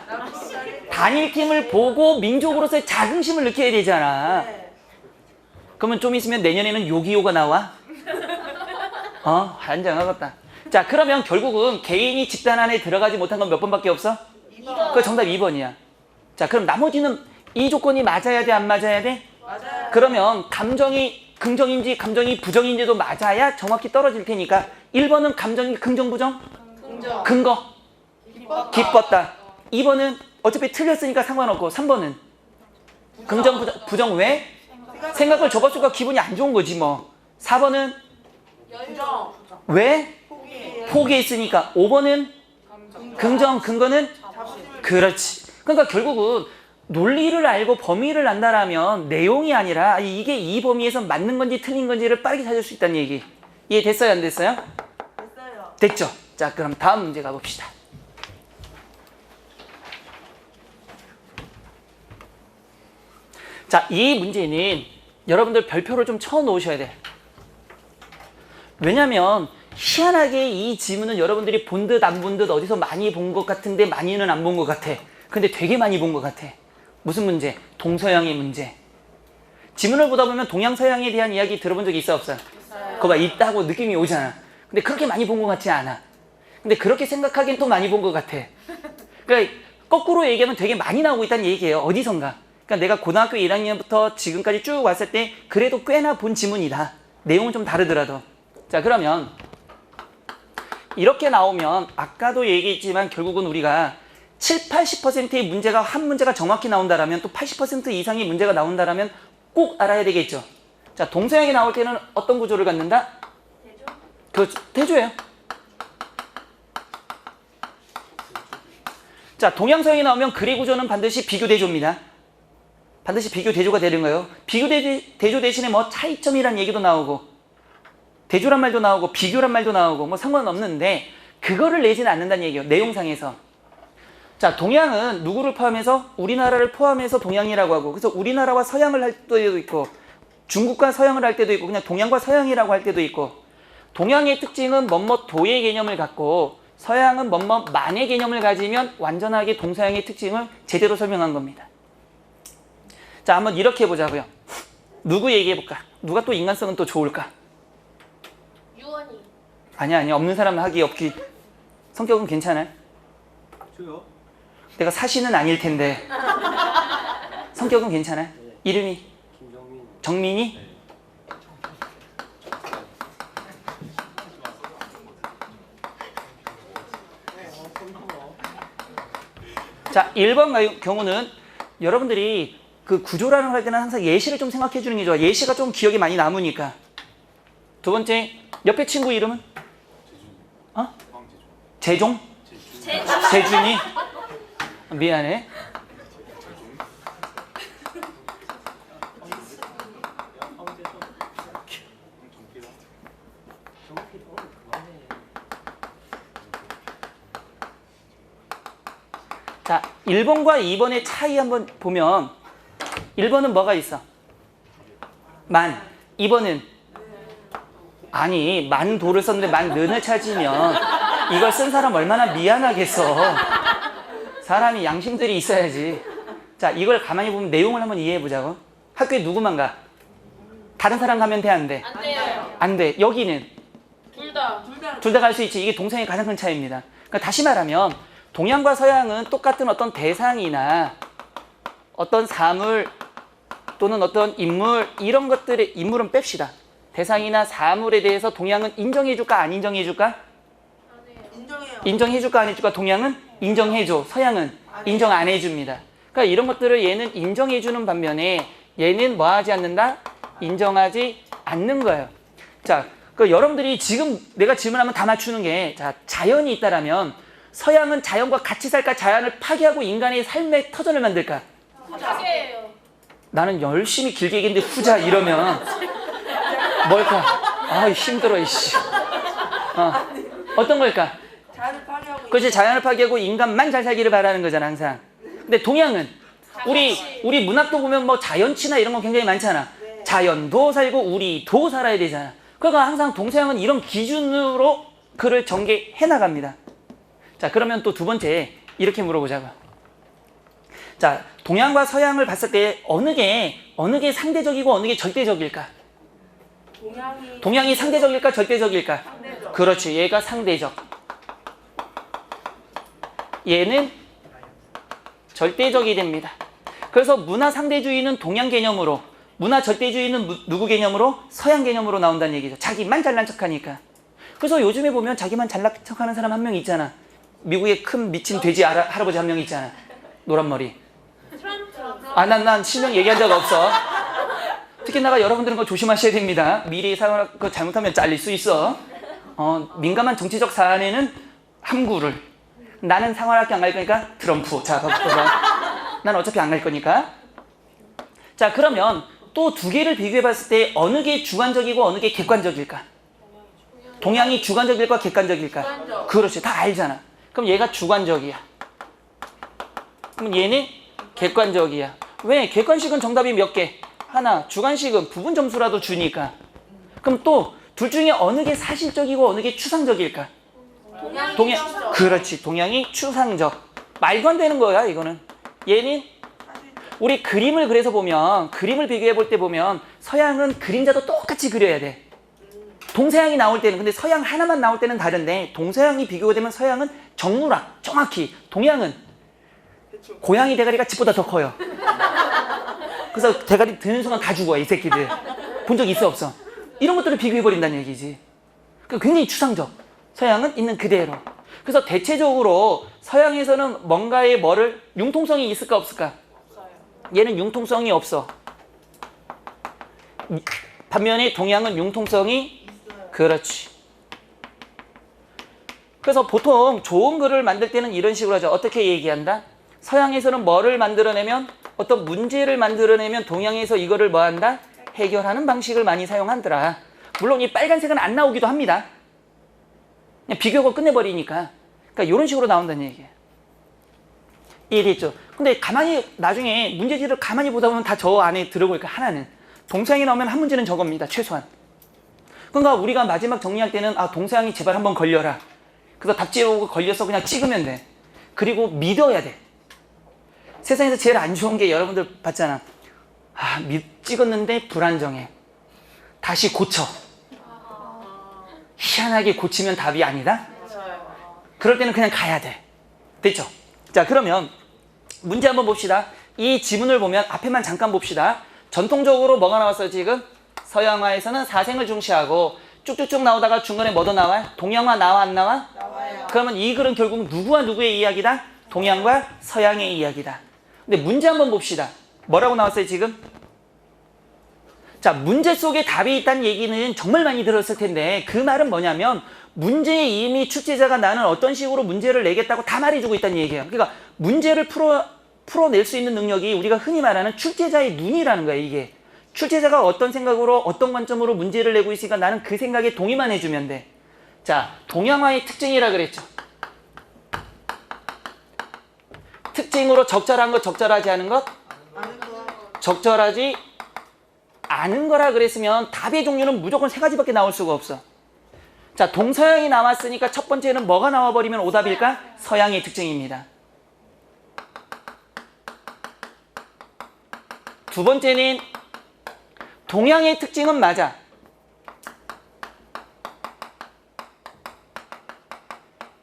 단일팀을 보고 민족으로서의 자긍심을 느껴야 되잖아. 그러면 좀 있으면 내년에는 요기요가 나와? 한장하겠다. 자, 그러면 결국은 개인이 집단 안에 들어가지 못한 건 몇 번밖에 없어? 2번. 그 정답 2번이야. 자, 그럼 나머지는 이 조건이 맞아야 돼, 안 맞아야 돼? 맞아요. 그러면 감정이 긍정인지 감정이 부정인지도 맞아야 정확히 떨어질 테니까 1번은 감정이 긍정, 부정? 긍정. 근거. 기뻤다. 기뻤다. 2번은 어차피 틀렸으니까 상관없고 3번은 긍정, 부정 왜? 생각을 접었으니까 기분이 안 좋은 거지 뭐. 4번은 부정. 왜? 포기했으니까. 5번은 긍정, 근거는? 그렇지. 그러니까 결국은 논리를 알고 범위를 안다라면 내용이 아니라 이게 이 범위에서 맞는 건지 틀린 건지를 빠르게 찾을 수 있다는 얘기. 이해됐어요, 안 됐어요? 됐어요. 됐죠? 자, 그럼 다음 문제 가봅시다. 자, 이 문제는 여러분들 별표를 좀 쳐 놓으셔야 돼. 왜냐면 희한하게 이 지문은 여러분들이 본 듯 안 본 듯 어디서 많이 본 것 같은데 많이는 안 본 것 같아. 근데 되게 많이 본 것 같아. 무슨 문제? 동서양의 문제. 지문을 보다 보면 동양 서양에 대한 이야기 들어본 적 있어 없어? 있어요. 그거 봐, 있다고 느낌이 오잖아. 근데 그렇게 많이 본 것 같지 않아. 근데 그렇게 생각하기엔 또 많이 본 것 같아. 그러니까 거꾸로 얘기하면 되게 많이 나오고 있다는 얘기예요. 어디선가. 그러니까 내가 고등학교 1학년부터 지금까지 쭉 왔을 때 그래도 꽤나 본 지문이다. 내용은 좀 다르더라도. 자, 그러면 이렇게 나오면 아까도 얘기했지만 결국은 우리가 7, 80%의 문제가 한 문제가 정확히 나온다라면 또 80% 이상의 문제가 나온다라면 꼭 알아야 되겠죠. 자, 동서양이 나올 때는 어떤 구조를 갖는다? 대조. 그렇죠. 대조예요. 자, 동양서양이 나오면 글의 구조는 반드시 비교대조입니다. 반드시 비교대조가 되는 거예요. 비교대조 대신에 뭐 차이점이란 얘기도 나오고 대조란 말도 나오고 비교란 말도 나오고 뭐 상관없는데 그거를 내지는 않는다는 얘기예요. 내용상에서. 자, 동양은 누구를 포함해서? 우리나라를 포함해서 동양이라고 하고, 그래서 우리나라와 서양을 할 때도 있고 중국과 서양을 할 때도 있고 그냥 동양과 서양이라고 할 때도 있고, 동양의 특징은 뭐뭐 도의 개념을 갖고 서양은 뭐뭐 만의 개념을 가지면 완전하게 동서양의 특징을 제대로 설명한 겁니다. 자, 한번 이렇게 해보자고요. 누구 얘기해볼까? 누가 또 인간성은 또 좋을까? 유언이. 아니야, 없는 사람은 하기 없기. 성격은 괜찮아요? 저요? 내가 사시는 아닐 텐데. 성격은 괜찮아요? 이름이? 김정민. 정민이? 자, 1번 경우는 여러분들이 그 구조라는 걸 할 때는 항상 예시를 좀 생각해 주는 게 좋아. 예시가 좀 기억에 많이 남으니까. 두 번째, 옆에 친구 이름은? 어? 재종? 재준이? 미안해. 자, 1번과 2번의 차이 한번 보면 1번은 뭐가 있어? 만. 2번은 아니, 만 도를 썼는데 만 는을 찾으면 이걸 쓴 사람 얼마나 미안하겠어. 사람이 양심들이 있어야지. 자, 이걸 가만히 보면 내용을 한번 이해해 보자고. 학교에 누구만 가? 다른 사람 가면 돼, 안 돼? 안 돼요. 안 돼. 여기는 둘 다. 둘 다 갈 수 있지. 이게 동성의 가장 큰 차이입니다. 그러니까 다시 말하면 동양과 서양은 똑같은 어떤 대상이나 어떤 사물 또는 어떤 인물 이런 것들의 인물은 뺍시다. 대상이나 사물에 대해서 동양은 인정해줄까 안 인정해줄까? 인정해요. 인정해줄까 안 해줄까? 동양은 인정해줘. 서양은 인정 안 해줍니다. 그러니까 이런 것들을 얘는 인정해주는 반면에 얘는 뭐 하지 않는다? 인정하지 않는 거예요. 자, 그 여러분들이 지금 내가 질문하면 다 맞추는 게, 자, 자연이 있다라면 서양은 자연과 같이 살까? 자연을 파괴하고 인간의 삶의 터전을 만들까? 후자예요. 나는 열심히 길게 얘기했는데 후자 이러면 뭘까? 아 힘들어 이씨. 어떤 걸까? 자연을 파괴하고. 그렇지, 자연을 파괴하고 인간만 잘 살기를 바라는 거잖아 항상. 근데 동양은 우리 문학도 보면 뭐 자연치나 이런 거 굉장히 많잖아. 자연도 살고 우리도 살아야 되잖아. 그러니까 항상 동서양은 이런 기준으로 글을 전개해 나갑니다. 자, 그러면 또 두 번째 이렇게 물어보자고. 자, 동양과 서양을 봤을 때 어느 게 상대적이고 어느 게 절대적일까? 동양이 상대적일까 절대적일까? 상대적. 그렇지, 얘가 상대적. 얘는 절대적이 됩니다. 그래서 문화 상대주의는 동양 개념으로, 문화 절대주의는 누구 개념으로? 서양 개념으로 나온다는 얘기죠. 자기만 잘난 척하니까. 그래서 요즘에 보면 자기만 잘난 척하는 사람 한 명 있잖아. 미국의 큰 미친 돼지 할아버지 한 명 있잖아. 노란 머리. 난 실명 얘기한 적 없어. 특히나 여러분들은 그거 조심하셔야 됩니다. 미리 그거 잘못하면 잘릴 수 있어. 민감한 정치적 사안에는 함구를. 나는 생활학교 안 갈 거니까 트럼프. 자, 봐봐. 난 어차피 안 갈 거니까. 자, 그러면 또 두 개를 비교해 봤을 때 어느 게 주관적이고 어느 게 객관적일까? 동양이 주관적일까 객관적일까? 주관적. 그렇지, 다 알잖아. 그럼 얘가 주관적이야. 그럼 얘는 객관적이야. 왜? 객관식은 정답이 몇 개? 하나. 주관식은 부분 점수라도 주니까. 그럼 또 둘 중에 어느 게 사실적이고 어느 게 추상적일까? 동양. 그렇지, 동양이 추상적. 말도 안 되는 거야 이거는. 얘는 우리 그림을 그래서 보면, 그림을 비교해 볼 때 보면 서양은 그림자도 똑같이 그려야 돼. 동서양이 나올 때는, 근데 서양 하나만 나올 때는 다른데 동서양이 비교가 되면 서양은 정밀하게 정확히, 동양은 고양이 대가리가 집보다 더 커요. 그래서 대가리 드는 순간 다 죽어 이 새끼들. 본 적 있어 없어? 이런 것들을 비교해버린다는 얘기지. 그러니까 굉장히 추상적. 서양은 있는 그대로. 그래서 대체적으로 서양에서는 뭔가의 융통성이 있을까 없을까? 얘는 융통성이 없어. 반면에 동양은 융통성이 그렇지. 그래서 보통 좋은 글을 만들 때는 이런 식으로 하죠. 어떻게 얘기한다? 서양에서는 뭐를 만들어내면, 어떤 문제를 만들어내면 동양에서 이거를 뭐 한다? 해결하는 방식을 많이 사용하더라. 물론 이 빨간색은 안 나오기도 합니다. 그냥 비교하고 끝내버리니까. 그러니까 이런 식으로 나온다는 얘기예요. 이해됐죠? 근데 가만히 나중에 문제지를 가만히 보다 보면 다 저 안에 들어보니까 하나는 동서양이 나오면 한 문제는 저겁니다. 최소한. 그러니까 우리가 마지막 정리할 때는 동서양이 제발 한번 걸려라. 그래서 답지에 오고 걸려서 그냥 찍으면 돼. 그리고 믿어야 돼. 세상에서 제일 안 좋은 게 여러분들 봤잖아. 찍었는데 불안정해. 다시 고쳐. 희한하게 고치면 답이 아니다? 그럴 때는 그냥 가야 돼. 됐죠? 자, 그러면 문제 한번 봅시다. 이 지문을 보면 앞에만 잠깐 봅시다. 전통적으로 뭐가 나왔어요 지금? 서양화에서는 사생을 중시하고 쭉쭉쭉 나오다가 중간에 뭐도 나와요? 동양화 나와 안 나와? 나와요. 그러면 이 글은 결국 누구와 누구의 이야기다? 동양과 서양의 이야기다. 근데 문제 한번 봅시다. 뭐라고 나왔어요 지금? 자, 문제 속에 답이 있다는 얘기는 정말 많이 들었을 텐데 그 말은 뭐냐면 문제에 이미 출제자가 나는 어떤 식으로 문제를 내겠다고 다 말해주고 있다는 얘기예요. 그러니까 문제를 풀어낼 수 있는 능력이 우리가 흔히 말하는 출제자의 눈이라는 거예요. 이게 출제자가 어떤 생각으로 어떤 관점으로 문제를 내고 있으니까 나는 그 생각에 동의만 해주면 돼. 자, 동양화의 특징이라 그랬죠. 특징으로 적절한 것, 적절하지 않은 것? 적절하지 않은 거라 그랬으면 답의 종류는 무조건 세 가지밖에 나올 수가 없어. 자, 동서양이 나왔으니까 첫 번째는 뭐가 나와버리면 오답일까? 서양의 특징입니다. 두 번째는 동양의 특징은 맞아.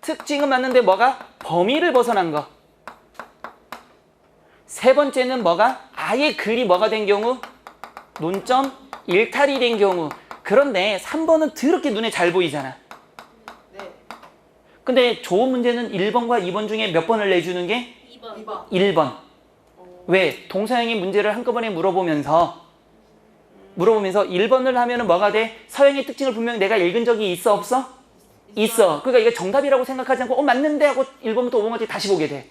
특징은 맞는데 뭐가? 범위를 벗어난 거. 세 번째는 뭐가? 아예 글이 뭐가 된 경우? 논점 일탈이 된 경우. 그런데 3번은 더럽게 눈에 잘 보이잖아. 네. 근데 좋은 문제는 1번과 2번 중에 몇 번을 내주는 게? 2번. 1번. 왜? 동서양의 문제를 한꺼번에 물어보면서 1번을 하면은 뭐가 돼? 서양의 특징을 분명히 내가 읽은 적이 있어 없어? 있어. 그러니까 이게 정답이라고 생각하지 않고 맞는데 하고 1번부터 5번까지 다시 보게 돼.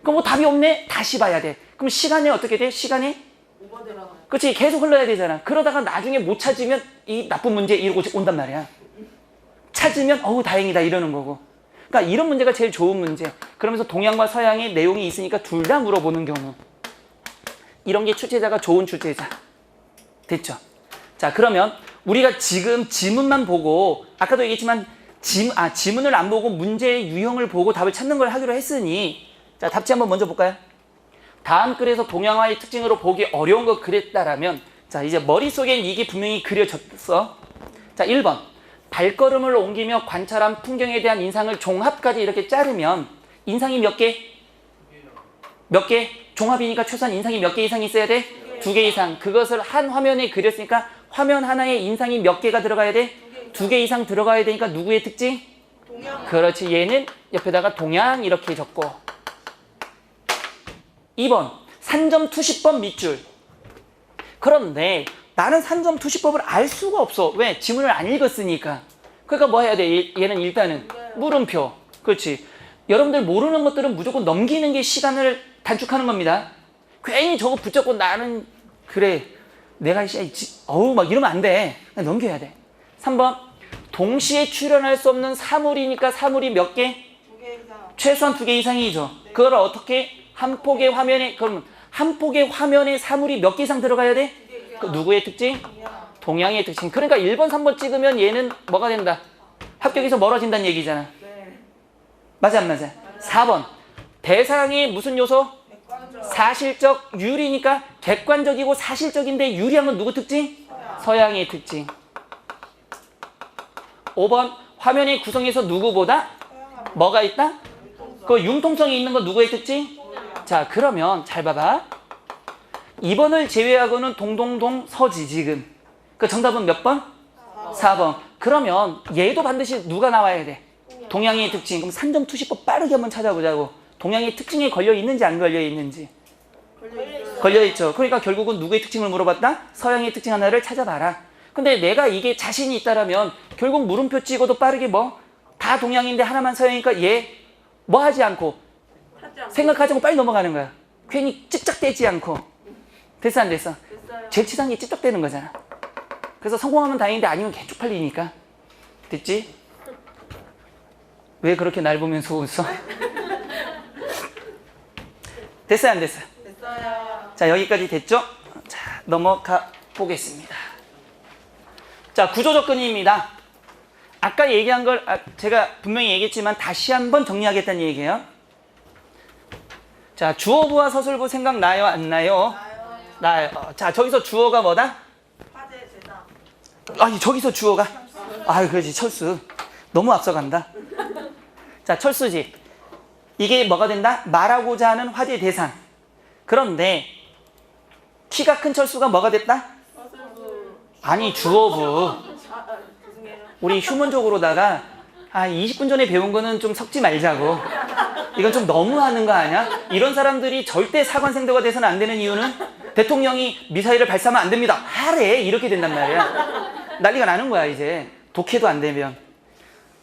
그럼 뭐 답이 없네? 다시 봐야 돼. 그럼 시간에 어떻게 돼? 시간에? 그렇지, 계속 흘러야 되잖아. 그러다가 나중에 못 찾으면 이 나쁜 문제 이러고 온단 말이야. 찾으면 어우 다행이다 이러는 거고. 그러니까 이런 문제가 제일 좋은 문제. 그러면서 동양과 서양의 내용이 있으니까 둘 다 물어보는 경우. 이런 게 출제자가 좋은 출제자. 됐죠? 자, 그러면 우리가 지금 지문만 보고 아까도 얘기했지만 지문을 안 보고 문제의 유형을 보고 답을 찾는 걸 하기로 했으니 자, 답지 한번 먼저 볼까요? 다음 글에서 동양화의 특징으로 보기 어려운 거 그랬다라면 자, 이제 머릿속엔 이게 분명히 그려졌어. 자, 1번. 발걸음을 옮기며 관찰한 풍경에 대한 인상을 종합까지 이렇게 자르면 인상이 몇 개? 몇 개? 종합이니까 최소한 인상이 몇 개 이상 있어야 돼? 2개 이상. 그것을 한 화면에 그렸으니까 화면 하나에 인상이 몇 개가 들어가야 돼? 2개 이상 들어가야 되니까 누구의 특징? 동양. 그렇지. 얘는 옆에다가 동양 이렇게 적고 2번. 산점 투시법 밑줄. 그런데 나는 산점 투시법을 알 수가 없어. 왜? 지문을 안 읽었으니까. 그러니까 뭐 해야 돼? 얘는 일단은 물음표. 그렇지. 여러분들 모르는 것들은 무조건 넘기는 게 시간을 단축하는 겁니다. 괜히 저거 붙잡고 나는 그래 내가 어우 막 이러면 안 돼. 그냥 넘겨야 돼. 3번. 동시에 출현할 수 없는 사물이니까 사물이 몇 개? 2개 이상. 최소한 2개 이상이죠. 그걸 어떻게? 한 폭의 화면에 그러면 한 폭의 화면에 사물이 몇 개 이상 들어가야 돼? 그 누구의 특징? 동양의 특징. 그러니까 1번, 3번 찍으면 얘는 뭐가 된다? 합격에서 멀어진다는 얘기잖아. 네. 맞아 안 맞아? 4번. 대상의 무슨 요소? 사실적 유리니까 객관적이고 사실적인데 유리한 건 누구 특징? 서양의 특징. 5번. 화면의 구성에서 누구보다 뭐가 있다? 그 융통성이 있는 건 누구의 특징? 자, 그러면 잘 봐봐. 2번을 제외하고는 동동동 서지 지금. 그 정답은 몇 번? 4번. 그러면 얘도 반드시 누가 나와야 돼? 동양의 특징. 그럼 산점 투시법 빠르게 한번 찾아보자고. 동양의 특징에 걸려 있는지 안 걸려 있는지. 걸려 있죠. 그러니까 결국은 누구의 특징을 물어봤다? 서양의 특징 하나를 찾아봐라. 근데 내가 이게 자신이 있다라면 결국 물음표 찍어도 빠르게 뭐? 다 동양인데 하나만 서양이니까 얘 뭐 하지 않고 생각하지 않고 빨리 넘어가는 거야. 괜히 찝쩍대지 않고. 됐어 안 됐어? 제일 치사한 게 찝쩍대는 거잖아. 그래서 성공하면 다행인데 아니면 개 쪽팔리니까. 됐지? 왜 그렇게 날 보면서 웃어? 됐어요 안 됐어요? 됐어요. 자, 여기까지 됐죠? 자, 넘어가 보겠습니다. 자, 구조 접근입니다. 아까 얘기한 걸 제가 분명히 얘기했지만 다시 한번 정리하겠다는 얘기예요. 자, 주어부와 서술부 생각나요 안 나요? 나요. 자, 저기서 주어가 뭐다? 화제 제사. 아니, 저기서 주어가? 아유, 그렇지, 철수. 너무 앞서간다. 자, 철수지. 이게 뭐가 된다? 말하고자 하는 화제 대상. 그런데 키가 큰 철수가 뭐가 됐다? 아니, 주어부. 우리 휴먼적으로다가 20분 전에 배운 거는 좀 섞지 말자고. 이건 좀 너무하는 거 아니야? 이런 사람들이 절대 사관생도가 돼서는 안 되는 이유는 대통령이 미사일을 발사하면 안 됩니다. 하래. 이렇게 된단 말이야. 난리가 나는 거야 이제. 독해도 안 되면.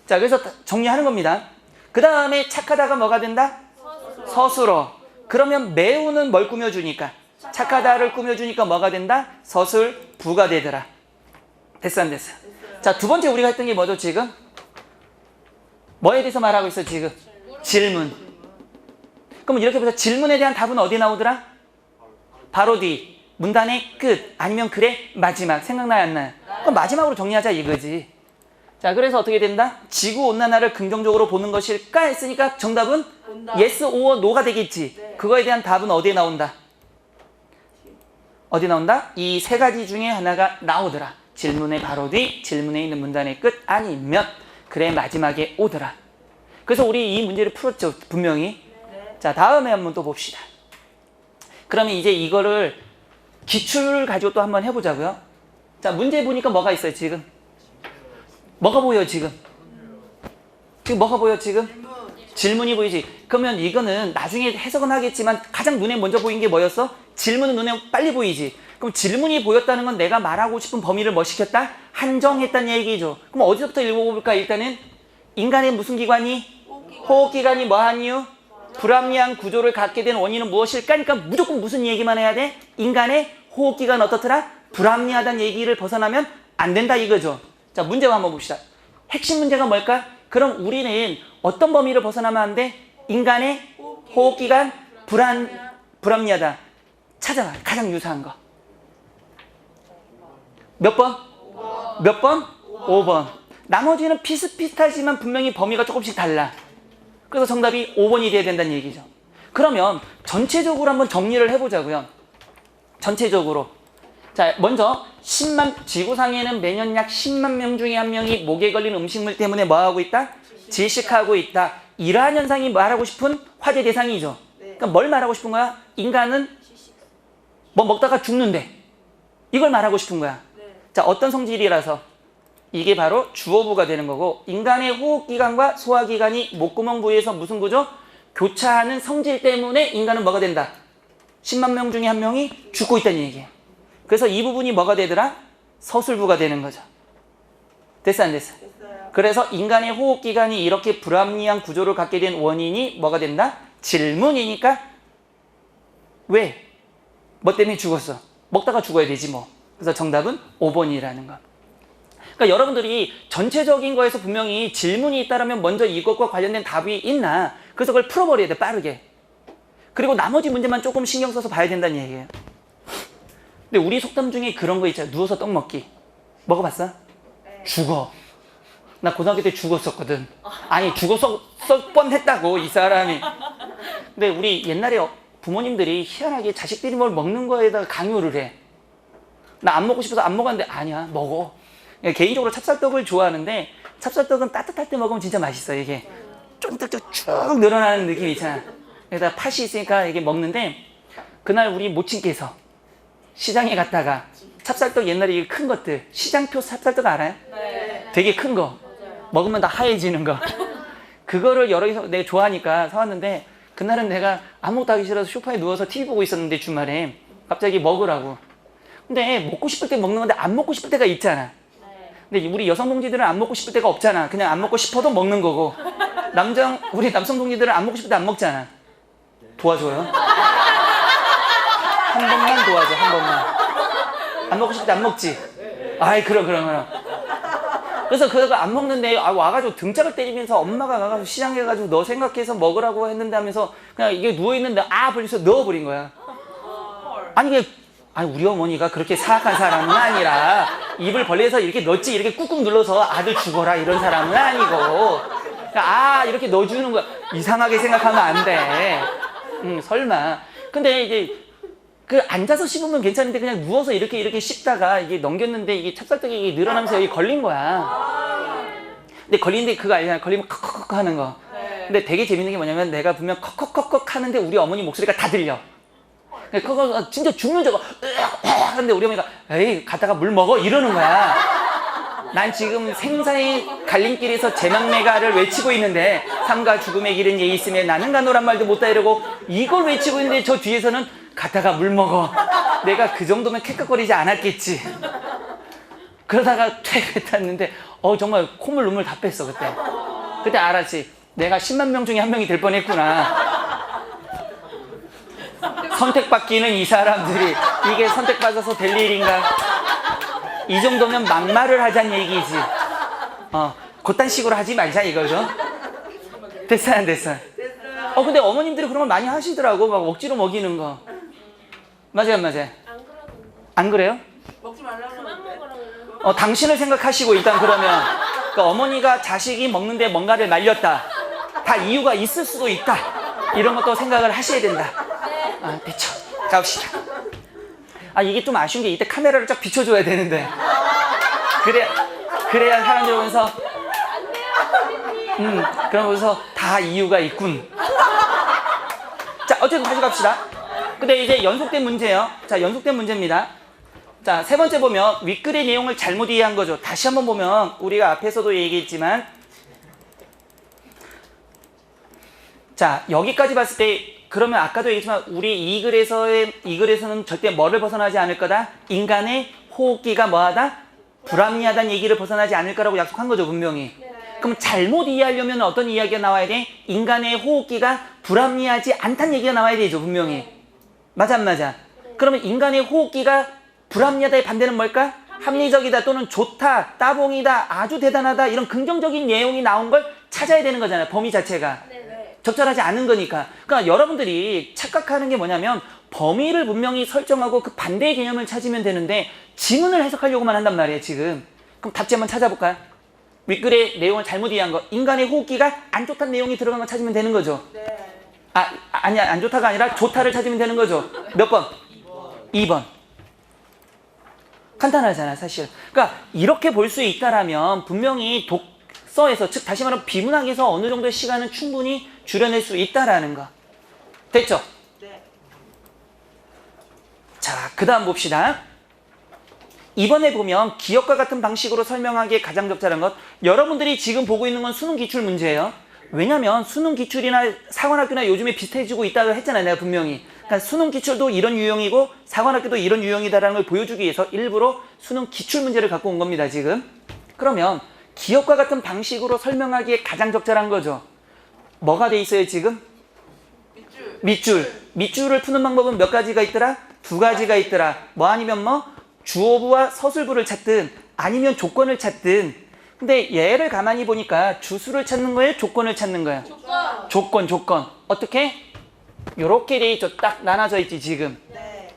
자, 그래서 정리하는 겁니다. 그 다음에 착하다가 뭐가 된다? 서술어. 그러면 매우는 뭘 꾸며주니까? 착하다를 꾸며주니까 뭐가 된다? 서술부가 되더라. 됐어 안 됐어? 자, 두 번째 우리가 했던 게 뭐죠 지금? 뭐에 대해서 말하고 있어 지금? 질문. 그럼 이렇게 보자. 질문에 대한 답은 어디 나오더라? 바로 뒤. 문단의 끝. 아니면 글의 마지막. 생각나요 안 나요? 그럼 마지막으로 정리하자 이거지. 자, 그래서 어떻게 된다? 지구온난화를 긍정적으로 보는 것일까 했으니까 정답은 yes or no가 되겠지. 그거에 대한 답은 어디에 나온다? 어디 나온다? 이 세 가지 중에 하나가 나오더라. 질문의 바로 뒤, 질문에 있는 문단의 끝, 아니면 글의 마지막에 오더라. 그래서 우리 이 문제를 풀었죠, 분명히. 자, 다음에 한번 또 봅시다. 그러면 이제 이거를 기출을 가지고 또 한번 해보자고요. 자, 문제 보니까 뭐가 있어요, 지금? 뭐가 보여, 지금? 지금 뭐가 보여, 지금? 질문이 보이지? 그러면 이거는 나중에 해석은 하겠지만 가장 눈에 먼저 보인 게 뭐였어? 질문은 눈에 빨리 보이지? 그럼 질문이 보였다는 건 내가 말하고 싶은 범위를 뭐 시켰다? 한정했다는 얘기죠. 그럼 어디서부터 읽어볼까? 일단은 인간의 무슨 기관이? 호흡기관이 뭐한 이유? 불합리한 구조를 갖게 된 원인은 무엇일까? 그러니까 무조건 무슨 얘기만 해야 돼? 인간의 호흡기관 어떻더라? 불합리하다는 얘기를 벗어나면 안 된다 이거죠. 자, 문제 한번 봅시다. 핵심 문제가 뭘까? 그럼 우리는 어떤 범위를 벗어나면 안 돼? 인간의 호흡기관 불합리하다. 찾아봐. 가장 유사한 거. 몇 번? 몇 번? 5번. 나머지는 비슷비슷하지만 분명히 범위가 조금씩 달라. 그래서 정답이 5번이 돼야 된다는 얘기죠. 그러면 전체적으로 한번 정리를 해보자고요. 전체적으로. 자, 먼저 지구상에는 매년 약 10만 명 중에 한 명이 목에 걸린 음식물 때문에 뭐하고 있다? 질식하고 있다. 이러한 현상이 말하고 싶은 화제 대상이죠. 그러니까 뭘 말하고 싶은 거야? 인간은 뭐 먹다가 죽는데 이걸 말하고 싶은 거야. 자, 어떤 성질이라서? 이게 바로 주어부가 되는 거고, 인간의 호흡기관과 소화기관이 목구멍 부위에서 무슨 구조? 교차하는 성질 때문에 인간은 뭐가 된다? 10만 명 중에 한 명이 죽고 있다는 얘기예요. 그래서 이 부분이 뭐가 되더라? 서술부가 되는 거죠. 됐어 안 됐어? 그래서 인간의 호흡기관이 이렇게 불합리한 구조를 갖게 된 원인이 뭐가 된다? 질문이니까 왜? 뭐 때문에 죽었어? 먹다가 죽어야 되지 뭐. 그래서 정답은 5번이라는 거. 그러니까 여러분들이 전체적인 거에서 분명히 질문이 있다면 먼저 이것과 관련된 답이 있나? 그래서 그걸 풀어버려야 돼, 빠르게. 그리고 나머지 문제만 조금 신경 써서 봐야 된다는 얘기예요. 근데 우리 속담 중에 그런 거 있잖아. 누워서 떡 먹기. 먹어봤어? 죽어. 나 고등학교 때 죽었었거든. 아니, 죽었을 뻔했다고, 이 사람이. 근데 우리 옛날에 부모님들이 희한하게 자식들이 뭘 먹는 거에다가 강요를 해. 나 안 먹고 싶어서 안 먹었는데, 아니야, 먹어. 개인적으로 찹쌀떡을 좋아하는데, 찹쌀떡은 따뜻할 때 먹으면 진짜 맛있어, 이게. 쫀득쫀득 쭉 늘어나는 느낌이 있잖아. 여기다 팥이 있으니까 이게 먹는데, 그날 우리 모친께서 시장에 갔다가 찹쌀떡 옛날에 큰 것들, 시장표 찹쌀떡 알아요? 네. 되게 큰 거. 먹으면 다 하얘지는 거. 그거를 여러 개 내가 좋아하니까 사왔는데, 그날은 내가 아무것도 하기 싫어서 소파에 누워서 TV 보고 있었는데 주말에 갑자기 먹으라고. 근데 먹고 싶을 때 먹는 건데 안 먹고 싶을 때가 있잖아. 근데 우리 여성 동지들은 안 먹고 싶을 때가 없잖아. 그냥 안 먹고 싶어도 먹는 거고. 우리 남성 동지들은 안 먹고 싶을 때 안 먹잖아. 도와줘요. 한 번만 도와줘, 한 번만. 안 먹고 싶을 때 안 먹지? 아이, 그럼. 그래서 그거 안 먹는데, 와가지고 등짝을 때리면서 엄마가 가가지고 시장에 가가지고 너 생각해서 먹으라고 했는데 하면서 그냥 이게 누워있는데 벌써 넣어버린 거야. 아니, 우리 어머니가 그렇게 사악한 사람은 아니라 입을 벌려서 이렇게 넣지, 이렇게 꾹꾹 눌러서 아들 죽어라 이런 사람은 아니고, 이렇게 넣어주는 거야. 이상하게 생각하면 안 돼. 설마. 근데 이제 앉아서 씹으면 괜찮은데 그냥 누워서 이렇게 씹다가 이게 넘겼는데 이게 찹쌀떡이 늘어나면서 여기 걸린 거야. 근데 걸리는데 그거 아니잖아. 걸리면 컥컥컥 하는 거. 근데 되게 재밌는 게 뭐냐면 내가 분명 컥컥컥 하는데 우리 어머니 목소리가 다 들려. 그거 진짜 죽는 줄 알고 하는데 우리 어머니가 에이, 갔다가 물 먹어 이러는 거야. 난 지금 생사의 갈림길에서 제망매가를 외치고 있는데, 삶과 죽음의 길은 예의 있으며 나는 가노란 말도 못다 이러고 이걸 외치고 있는데 저 뒤에서는 갔다가 물 먹어. 내가 그 정도면 캑캅거리지 않았겠지. 그러다가 퇴 탔는데 정말 콧물 눈물 다 뺐어. 그때 알았지. 내가 10만 명 중에 한 명이 될 뻔했구나. 선택받기는 이 사람들이 이게 선택받아서 될 일인가? 이 정도면 막말을 하자는 얘기지. 그딴 식으로 하지 말자 이거죠. 됐어 안 됐어? 근데 어머님들이 그런 걸 많이 하시더라고. 막 억지로 먹이는 거. 맞아요 안 맞아요? 안 그래요? 먹지 말라고 그러는데. 당신을 생각하시고 일단 그러면 어머니가 자식이 먹는데 뭔가를 말렸다. 다 이유가 있을 수도 있다. 이런 것도 생각을 하셔야 된다. 됐죠. 가봅시다. 이게 좀 아쉬운 게 이때 카메라를 쫙 비춰줘야 되는데. 그래야 사람들이 오면서 그러면서 다 이유가 있군. 자, 어쨌든 다시 갑시다. 근데 이제 연속된 문제예요. 자, 연속된 문제입니다. 자, 세 번째 보면 윗글의 내용을 잘못 이해한 거죠. 다시 한번 보면 우리가 앞에서도 얘기했지만, 자, 여기까지 봤을 때 그러면 아까도 얘기했지만 우리 이 글에서는 절대 뭐를 벗어나지 않을 거다? 인간의 호흡기가 뭐하다? 불합리하다는 얘기를 벗어나지 않을 거라고 약속한 거죠, 분명히. 그럼 잘못 이해하려면 어떤 이야기가 나와야 돼? 인간의 호흡기가 불합리하지 않다는 얘기가 나와야 되죠, 분명히. 맞아 안 맞아? 그러면 인간의 호흡기가 불합리하다의 반대는 뭘까? 합리적이다 또는 좋다, 따봉이다, 아주 대단하다 이런 긍정적인 내용이 나온 걸 찾아야 되는 거잖아요, 범위 자체가. 적절하지 않은 거니까. 그러니까 여러분들이 착각하는 게 뭐냐면 범위를 분명히 설정하고 그 반대의 개념을 찾으면 되는데 지문을 해석하려고만 한단 말이에요, 지금. 그럼 답지 한번 찾아볼까요? 윗글의 내용을 잘못 이해한 거. 인간의 호흡기가 안 좋다는 내용이 들어간 거 찾으면 되는 거죠. 아니야, 안 좋다가 아니라 좋다를 찾으면 되는 거죠. 몇 번? 2번. 간단하잖아, 사실. 그러니까 이렇게 볼 수 있다라면 분명히 독서에서, 즉 다시 말하면 비문학에서 어느 정도의 시간은 충분히 줄여낼 수 있다라는 거. 됐죠? 네. 자, 그 다음 봅시다. 이번에 보면 기억과 같은 방식으로 설명하기에 가장 적절한 것. 여러분들이 지금 보고 있는 건 수능 기출 문제예요. 왜냐면 수능 기출이나 사관학교나 요즘에 비슷해지고 있다고 했잖아요, 내가 분명히. 그러니까 수능 기출도 이런 유형이고 사관학교도 이런 유형이다라는 걸 보여주기 위해서 일부러 수능 기출 문제를 갖고 온 겁니다, 지금. 그러면 기억과 같은 방식으로 설명하기에 가장 적절한 거죠. 뭐가 돼 있어요, 지금? 밑줄. 밑줄을 푸는 방법은 몇 가지가 있더라? 2가지가 있더라. 뭐 아니면 뭐? 주어부와 서술부를 찾든 아니면 조건을 찾든. 근데 얘를 가만히 보니까 주수를 찾는 거예요? 조건을 찾는 거예요? 조건. 어떻게? 요렇게 돼 있죠. 딱 나눠져 있지, 지금. 네.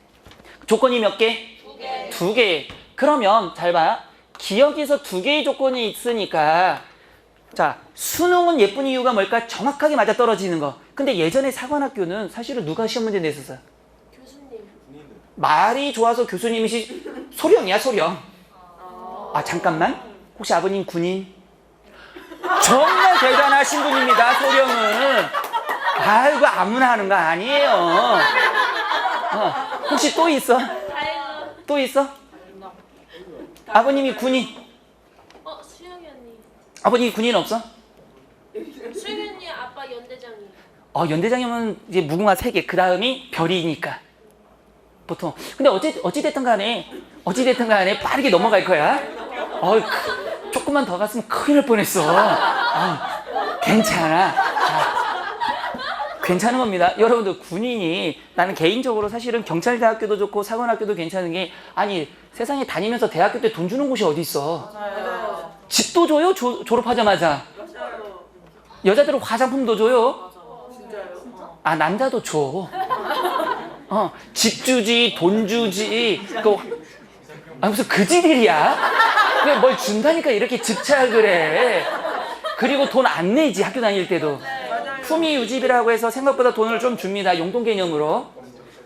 조건이 몇 개? 2개. 2개. 그러면 잘 봐요. 기억에서 2개의 조건이 있으니까, 자, 수능은 예쁜 이유가 뭘까? 정확하게 맞아떨어지는 거. 근데 예전에 사관학교는 사실은 누가 시험 문제 냈었어요? 교수님. 말이 좋아서 교수님이시. 소령이야, 소령. 아, 잠깐만. 혹시 아버님 군인? 정말 대단하신 분입니다, 소령은. 아이고, 아무나 하는 거 아니에요. 혹시 또 있어? 다행이다. 또 있어? 아버님이 군인. 수영이 언니. 아버님이 군인 없어? 수영이 언니 아빠 연대장이. 연대장이면 이제 무궁화 3개. 그 다음이 별이니까. 보통. 근데 어찌됐든 간에 빠르게 넘어갈 거야. 조금만 더 갔으면 큰일 날 뻔했어. 괜찮아. 괜찮은 겁니다. 여러분들, 군인이, 나는 개인적으로 사실은 경찰대학교도 좋고 사관학교도 괜찮은 게, 아니 세상에 다니면서 대학교 때 돈 주는 곳이 어디 있어. 맞아요. 집도 줘요, 졸업하자마자. 맞아요. 여자들은 화장품도 줘요. 진짜요? 아, 남자도 줘. 집 주지, 돈 주지. 무슨 그지들이야? 왜 뭘 준다니까 이렇게 집착을 해. 그리고 돈 안 내지, 학교 다닐 때도. 품위 유지비라고 해서 생각보다 돈을 좀 줍니다, 용돈 개념으로.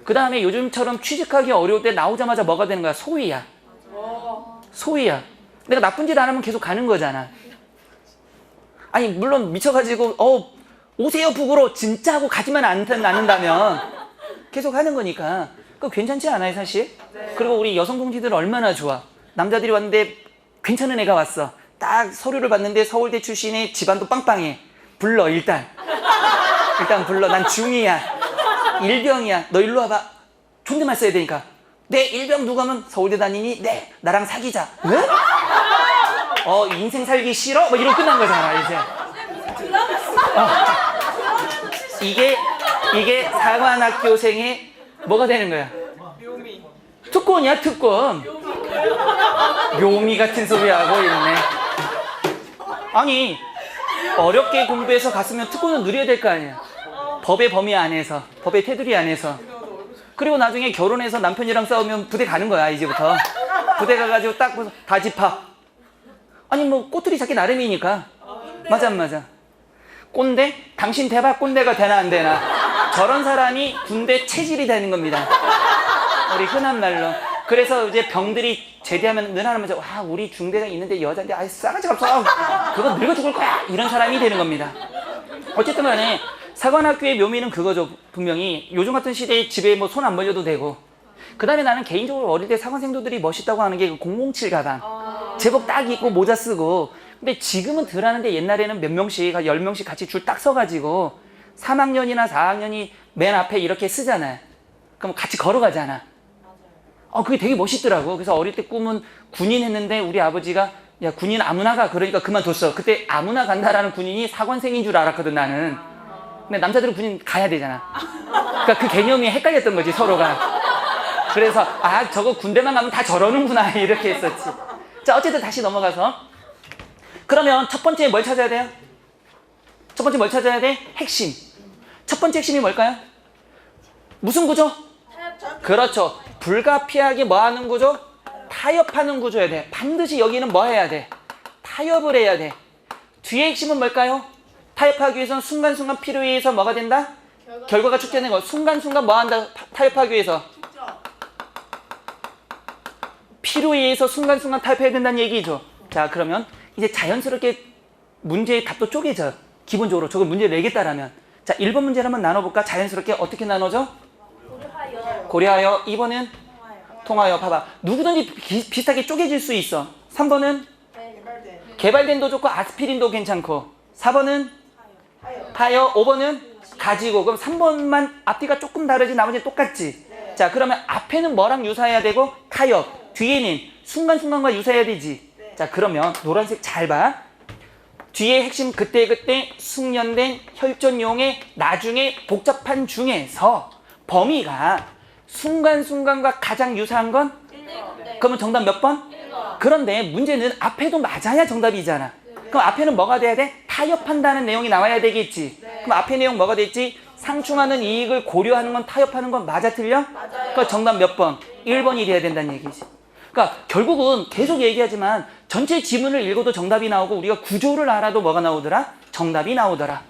그 다음에 요즘처럼 취직하기 어려울 때 나오자마자 뭐가 되는 거야? 소위야. 소위야. 내가 나쁜 짓 안 하면 계속 가는 거잖아. 아니, 물론 미쳐가지고 오세요 북으로 진짜 하고 가지만 않는다면 계속 하는 거니까 그거 괜찮지 않아요, 사실? 그리고 우리 여성 동지들 얼마나 좋아. 남자들이 왔는데 괜찮은 애가 왔어. 딱 서류를 봤는데 서울대 출신의 집안도 빵빵해. 불러, 일단 불러. 난 중이야, 일병이야. 너 일로 와봐. 존댓말 써야 되니까. 네, 일병 누가 하면 서울대 다니니? 네, 나랑 사귀자. 왜? 인생 살기 싫어? 뭐 이러고 끝난 거잖아, 이제. 이게 사관학교생의 뭐가 되는 거야? 특권이야, 특권. 묘미 같은 소리 하고 있네. 아니, 어렵게 공부해서 갔으면 특권은 누려야 될 거 아니야. 법의 범위 안에서, 법의 테두리 안에서. 그리고 나중에 결혼해서 남편이랑 싸우면 부대 가는 거야, 이제부터. 부대 가가지고 딱 보서 다 집합. 아니, 뭐 꼬투리 잡기 나름이니까. 맞아 안 맞아? 꼰대? 당신 대박 꼰대가 되나 안 되나? 저런 사람이 군대 체질이 되는 겁니다. 우리 흔한 말로. 그래서 이제 병들이 제대하면 늘어나면서 와 우리 중대가 있는데 여자인데 아이 싸가지가 없어. 그거 늙어 죽을 거야. 이런 사람이 되는 겁니다. 어쨌든 간에 사관학교의 묘미는 그거죠. 분명히 요즘 같은 시대에 집에 뭐 손 안 벌려도 되고 그 다음에 나는 개인적으로 어릴 때 사관생도들이 멋있다고 하는 게 007 가방 제복 딱 입고 모자 쓰고 근데 지금은 덜 하는데 옛날에는 몇 명씩 10명씩 같이 줄 딱 서가지고 3학년이나 4학년이 맨 앞에 이렇게 쓰잖아요. 그럼 같이 걸어가잖아. 그게 되게 멋있더라고. 그래서 어릴 때 꿈은 군인 했는데 우리 아버지가 야 군인 아무나 가 그러니까 그만뒀어. 그때 아무나 간다라는 군인이 사관생인 줄 알았거든 나는. 근데 남자들은 군인 가야 되잖아. 그러니까 그 개념이 헷갈렸던 거지 서로가. 그래서 저거 군대만 가면 다 저러는구나 이렇게 했었지. 자 어쨌든 다시 넘어가서 그러면 첫 번째 뭘 찾아야 돼요? 첫 번째 뭘 찾아야 돼? 핵심. 첫 번째 핵심이 뭘까요? 무슨 구조? 그렇죠. 불가피하게 뭐 하는 구조? 타협하는 구조여야 돼. 반드시 여기는 뭐 해야 돼? 타협을 해야 돼. 뒤의 핵심은 뭘까요? 타협하기 위해서는 순간순간 필요에 의해서 뭐가 된다? 결과가 축제되는 거. 순간순간 뭐 한다? 타협하기 위해서. 필요에 의해서 순간순간 타협해야 된다는 얘기죠. 자 그러면 이제 자연스럽게 문제의 답도 쪼개져요. 기본적으로 저걸 문제를 내겠다라면. 자 1번 문제를 한번 나눠볼까? 자연스럽게 어떻게 나눠져? 고려하여. 2번은? 통하여. 봐봐. 누구든지 비슷하게 쪼개질 수 있어. 3번은? 개발된도 좋고 아스피린도 괜찮고. 4번은? 하여. 5번은? 가지고. 그럼 3번만 앞뒤가 조금 다르지 나머지는 똑같지. 자 그러면 앞에는 뭐랑 유사해야 되고? 타협. 뒤에는 순간순간과 유사해야 되지. 자 그러면 노란색 잘 봐. 뒤에 핵심 그때그때 숙련된 혈전용의 나중에 복잡한 중에서 범위가 순간순간과 가장 유사한 건? 그러면 정답 몇 번? 그런데 문제는 앞에도 맞아야 정답이잖아. 그럼 앞에는 뭐가 돼야 돼? 타협한다는 내용이 나와야 되겠지. 그럼 앞에 내용 뭐가 됐지? 상충하는 이익을 고려하는 건 타협하는 건 맞아 틀려? 그러니까 정답 몇 번? 1번이 돼야 된다는 얘기지. 그러니까 결국은 계속 얘기하지만 전체 지문을 읽어도 정답이 나오고 우리가 구조를 알아도 뭐가 나오더라? 정답이 나오더라.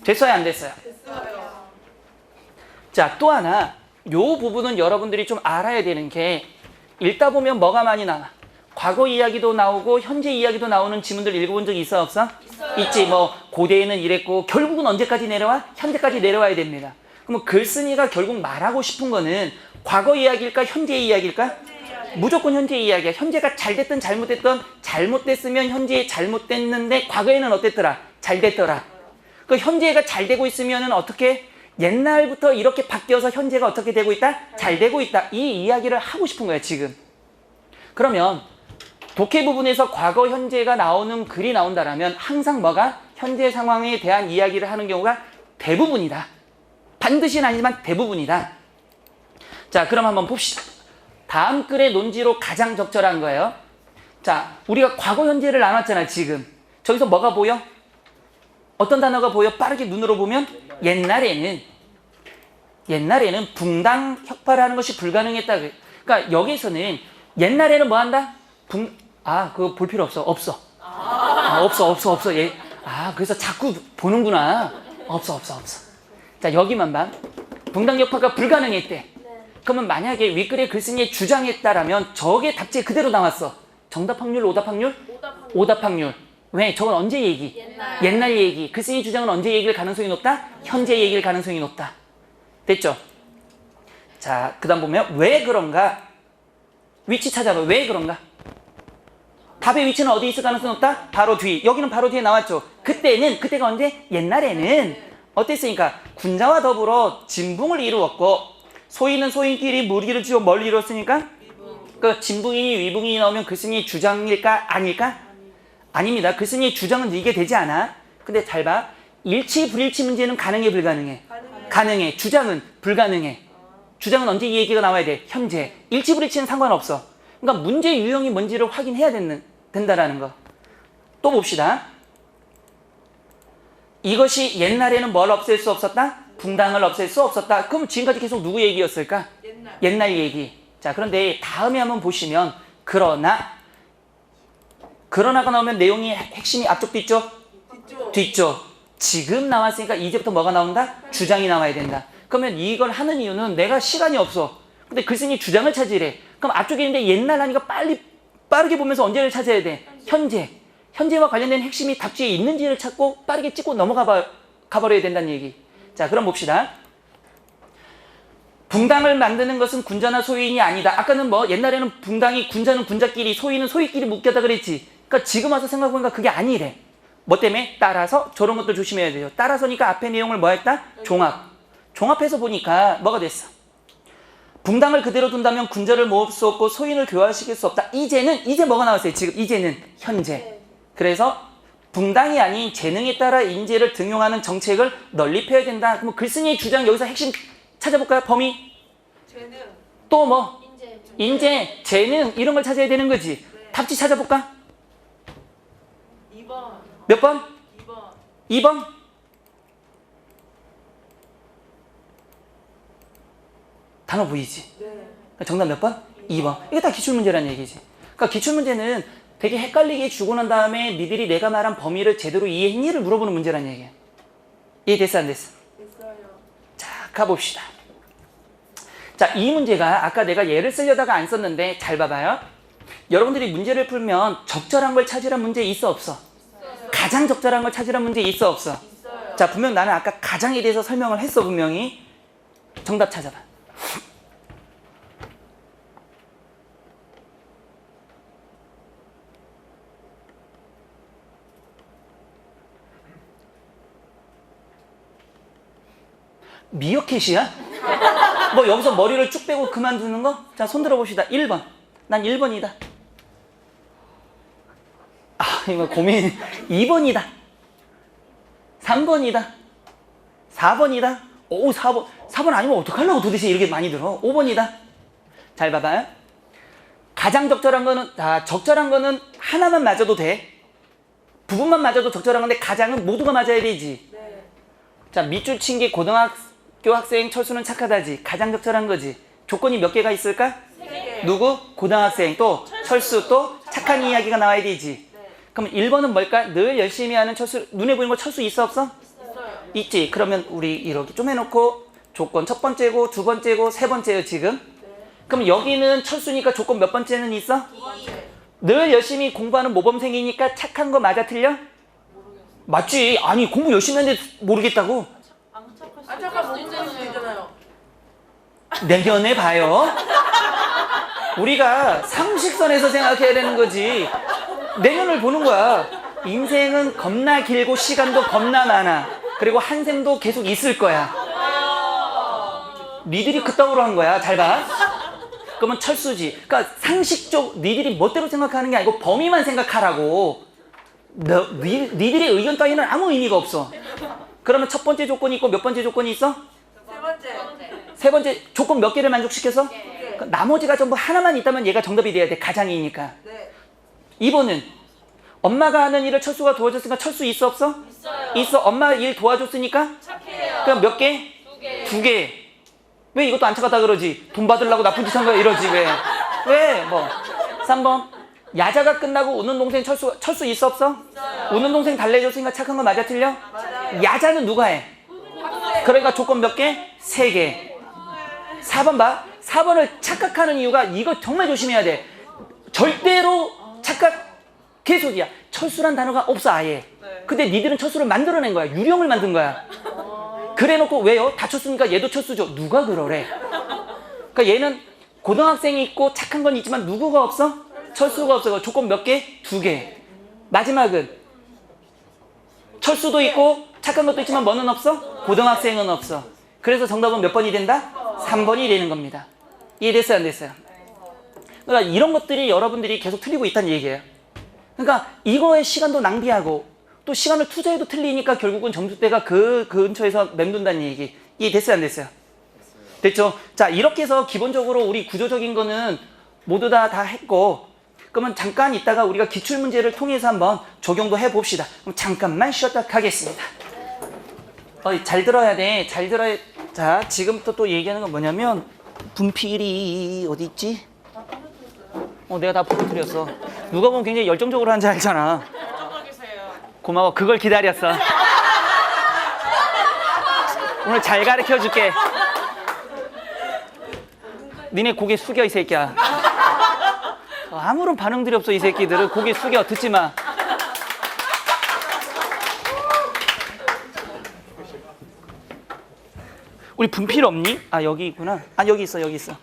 됐어요? 안 됐어요? 자, 또 하나 요 부분은 여러분들이 좀 알아야 되는 게 읽다 보면 뭐가 많이 나와? 과거 이야기도 나오고 현재 이야기도 나오는 지문들 읽어본 적 있어 없어? 있지. 뭐 고대에는 이랬고 결국은 언제까지 내려와? 현재까지 내려와야 됩니다. 그러면 글쓴이가 결국 말하고 싶은 거는 과거 이야기일까? 현재 이야기일까? 무조건 현재 이야기야. 현재가 잘 됐든 잘못됐든 잘못됐으면 현재에 잘못됐는데 과거에는 어땠더라? 잘 됐더라. 그 현재가 잘 되고 있으면은 어떻게? 옛날부터 이렇게 바뀌어서 현재가 어떻게 되고 있다? 잘 되고 있다. 이 이야기를 하고 싶은 거야 지금. 그러면 독해 부분에서 과거 현재가 나오는 글이 나온다라면 항상 뭐가? 현재 상황에 대한 이야기를 하는 경우가 대부분이다. 반드시는 아니지만 대부분이다. 자 그럼 한번 봅시다. 다음 글의 논지로 가장 적절한 거예요. 자 우리가 과거 현재를 나눴잖아 지금. 저기서 뭐가 보여? 어떤 단어가 보여? 빠르게 눈으로 보면 옛날에는 붕당 혁파라는 것이 불가능했다. 그러니까 여기서는 옛날에는 뭐 한다? 그거 볼 필요 없어. 없어. 없어. 예. 그래서 자꾸 보는구나. 없어. 자, 여기만 봐. 붕당 혁파가 불가능했대. 그러면 만약에 윗글의 글쓴이에 주장했다라면 저게 답지에 그대로 나왔어. 정답 확률, 오답 확률? 오답 확률. 왜? 저건 언제 얘기? 옛날 얘기. 글쓴이 주장은 언제 얘기일 가능성이 높다? 현재 얘기일 가능성이 높다. 됐죠? 자, 그 다음 보면 왜 그런가? 위치 찾아봐. 왜 그런가? 답의 위치는 어디 있을 가능성이 높다? 바로 뒤. 여기는 바로 뒤에 나왔죠. 그때가 언제? 옛날에는 어땠으니까 군자와 더불어 진붕을 이루었고 소인은 소인끼리 무리를 지어 뭘 이뤘으니까? 그 진붕이니 위붕이니 나오면 글쓴이 주장일까? 아닐까? 아닙니다. 글쓴이의 주장은 이게 되지 않아. 근데 잘 봐. 일치 불일치 문제는 가능해 불가능해? 가능해. 주장은 불가능해. 주장은 언제 이 얘기가 나와야 돼? 현재. 일치 불일치는 상관없어. 그러니까 문제 유형이 뭔지를 확인해야 된다라는 거. 또 봅시다. 이것이 옛날에는 뭘 없앨 수 없었다? 붕당을 없앨 수 없었다. 그럼 지금까지 계속 누구 얘기였을까? 옛날 얘기. 자, 그런데 다음에 한번 보시면 그러나가 나오면 내용이 핵심이 앞쪽 뒤쪽. 지금 나왔으니까 이제부터 뭐가 나온다? 주장이 나와야 된다. 그러면 이걸 하는 이유는 내가 시간이 없어. 근데 글쓴이 주장을 찾으래. 그럼 앞쪽에 있는데 옛날 하니까 빠르게 보면서 언제를 찾아야 돼? 현재. 현재와 관련된 핵심이 답지에 있는지를 찾고 빠르게 찍고 가버려야 된다는 얘기. 자, 그럼 봅시다. 붕당을 만드는 것은 군자나 소인이 아니다. 아까는 뭐 옛날에는 붕당이 군자는 군자끼리 소인은 소인끼리 묶였다 그랬지. 그러니까 지금 와서 생각해보니까 그게 아니래. 뭐 때문에? 따라서 저런 것도 조심해야 돼요. 따라서니까 앞에 내용을 뭐 했다? 종합. 종합해서 보니까 뭐가 됐어? 붕당을 그대로 둔다면 군자를 모을 수 없고 소인을 교화시킬 수 없다. 이제 뭐가 나왔어요? 지금 이제는 현재. 그래서 붕당이 아닌 재능에 따라 인재를 등용하는 정책을 널리 펴야 된다. 그럼 글쓴이의 주장 여기서 핵심 찾아볼까요? 범위? 재능. 또 뭐? 인재. 인재, 재능 이런 걸 찾아야 되는 거지. 답지 찾아볼까? 2번. 몇 번? 2번. 2번? 단어 보이지? 네. 정답 몇 번? 2번. 이게 다 기출문제라는 얘기지. 그러니까 기출문제는 되게 헷갈리게 주고 난 다음에 니들이 내가 말한 범위를 제대로 이해했니를 물어보는 문제라는 얘기야. 이해됐어 안 됐어? 됐어요. 자, 가봅시다. 자, 이 문제가 아까 내가 예를 쓰려다가 안 썼는데 잘 봐봐요. 여러분들이 문제를 풀면 적절한 걸 찾으란 문제 있어 없어? 가장 적절한 걸 찾으란 문제 있어 없어? 있어요. 자, 분명 나는 아까 가장에 대해서 설명을 했어 분명히. 정답 찾아봐. 미어캣이야? 뭐 여기서 머리를 쭉 빼고 그만두는 거? 자, 손 들어봅시다. 1번. 난 1번이다. 아, 이거 고민. 2번이다. 3번이다. 4번이다. 오, 4번. 4번 아니면 어떡하려고 도대체 이렇게 많이 들어. 5번이다. 잘 봐봐요. 가장 적절한 거는, 적절한 거는 하나만 맞아도 돼. 부분만 맞아도 적절한 건데 가장은 모두가 맞아야 되지. 네. 자, 밑줄 친 게 고등학교 학생 철수는 착하다지. 가장 적절한 거지. 조건이 몇 개가 있을까? 3개. 누구? 고등학생 또 철수 또 착한 이야기가 나와야 되지. 네. 그럼 1번은 뭘까? 늘 열심히 하는 철수. 눈에 보이는 거 철수 있어 없어? 있어요. 있지. 그러면 우리 이렇게 좀 해놓고 조건 첫 번째고 두 번째고 세 번째요 지금. 네. 그럼 여기는 철수니까 조건 몇 번째는 있어? 2. 늘 열심히 공부하는 모범생이니까 착한 거 맞아 틀려? 맞지. 아니 공부 열심히 했는데 모르겠다고? 아, 잠깐 못할 수 있잖아요. 내년에 봐요. 우리가 상식선에서 생각해야 되는 거지. 내년을 보는 거야. 인생은 겁나 길고 시간도 겁나 많아. 그리고 한 셈도 계속 있을 거야. 니들이 그따구로 한 거야. 잘 봐. 그러면 철수지. 그러니까 상식적 니들이 멋대로 생각하는 게 아니고 범위만 생각하라고. 니들의 의견 따위는 아무 의미가 없어. 그러면 첫 번째 조건이 있고 몇 번째 조건이 있어? 세 번째. 세 번째 조건 몇 개를 만족시켜서? 네. 나머지가 전부 하나만 있다면 얘가 정답이 돼야 돼. 가장이니까. 네. 2번은 엄마가 하는 일을 철수가 도와줬으니까 철수 있어 없어? 있어요. 있어. 엄마 일 도와줬으니까? 착해요. 그럼 몇 개? 2개. 2개. 왜 이것도 안 착하다 그러지? 돈 받으려고 나쁜 짓 한 거야 이러지 왜? 왜? 뭐 3번 야자가 끝나고 우는 동생 철수 있어 없어? 있어요. 우는 동생 달래줬으니까 착한 거 맞아 틀려? 맞아요. 야자는 누가 해? 그러니까 조건 몇 개? 3개. 4번 봐. 4번을 착각하는 이유가 이거 정말 조심해야 돼. 절대로 착각 계속이야. 철수란 단어가 없어 아예. 근데 니들은 철수를 만들어낸 거야. 유령을 만든 거야. 그래놓고 왜요? 다 철수니까 얘도 철수죠. 누가 그러래? 그러니까 얘는 고등학생이 있고 착한 건 있지만 누구가 없어? 철수가 없어. 조건 몇 개? 2개. 마지막은 철수도 있고 착한 것도 있지만 뭐는 없어? 고등학생은 없어. 그래서 정답은 몇 번이 된다? 3번이 되는 겁니다. 이해됐어요? 안 됐어요? 그러니까 이런 것들이 여러분들이 계속 틀리고 있다는 얘기예요. 그러니까 이거에 시간도 낭비하고 또 시간을 투자해도 틀리니까 결국은 점수대가 그 근처에서 맴돈다는 얘기. 이해됐어요? 안 됐어요? 됐죠? 자, 이렇게 해서 기본적으로 우리 구조적인 거는 모두 다 했고 그러면 잠깐 있다가 우리가 기출문제를 통해서 한번 적용도 해봅시다. 그럼 잠깐만 쉬었다 가겠습니다. 잘 들어야 돼. 잘 들어야. 자, 지금부터 또 얘기하는 건 뭐냐면 분필이 어디 있지? 내가 다 부러뜨렸어. 누가 보면 굉장히 열정적으로 하는 줄 알잖아. 고마워. 그걸 기다렸어. 오늘 잘 가르쳐 줄게. 니네 고개 숙여 이 새끼야. 아무런 반응들이 없어 이 새끼들은. 고개 숙여 듣지 마. 우리 분필 없니? 아 여기 있구나. 아 여기 있어 여기 있어.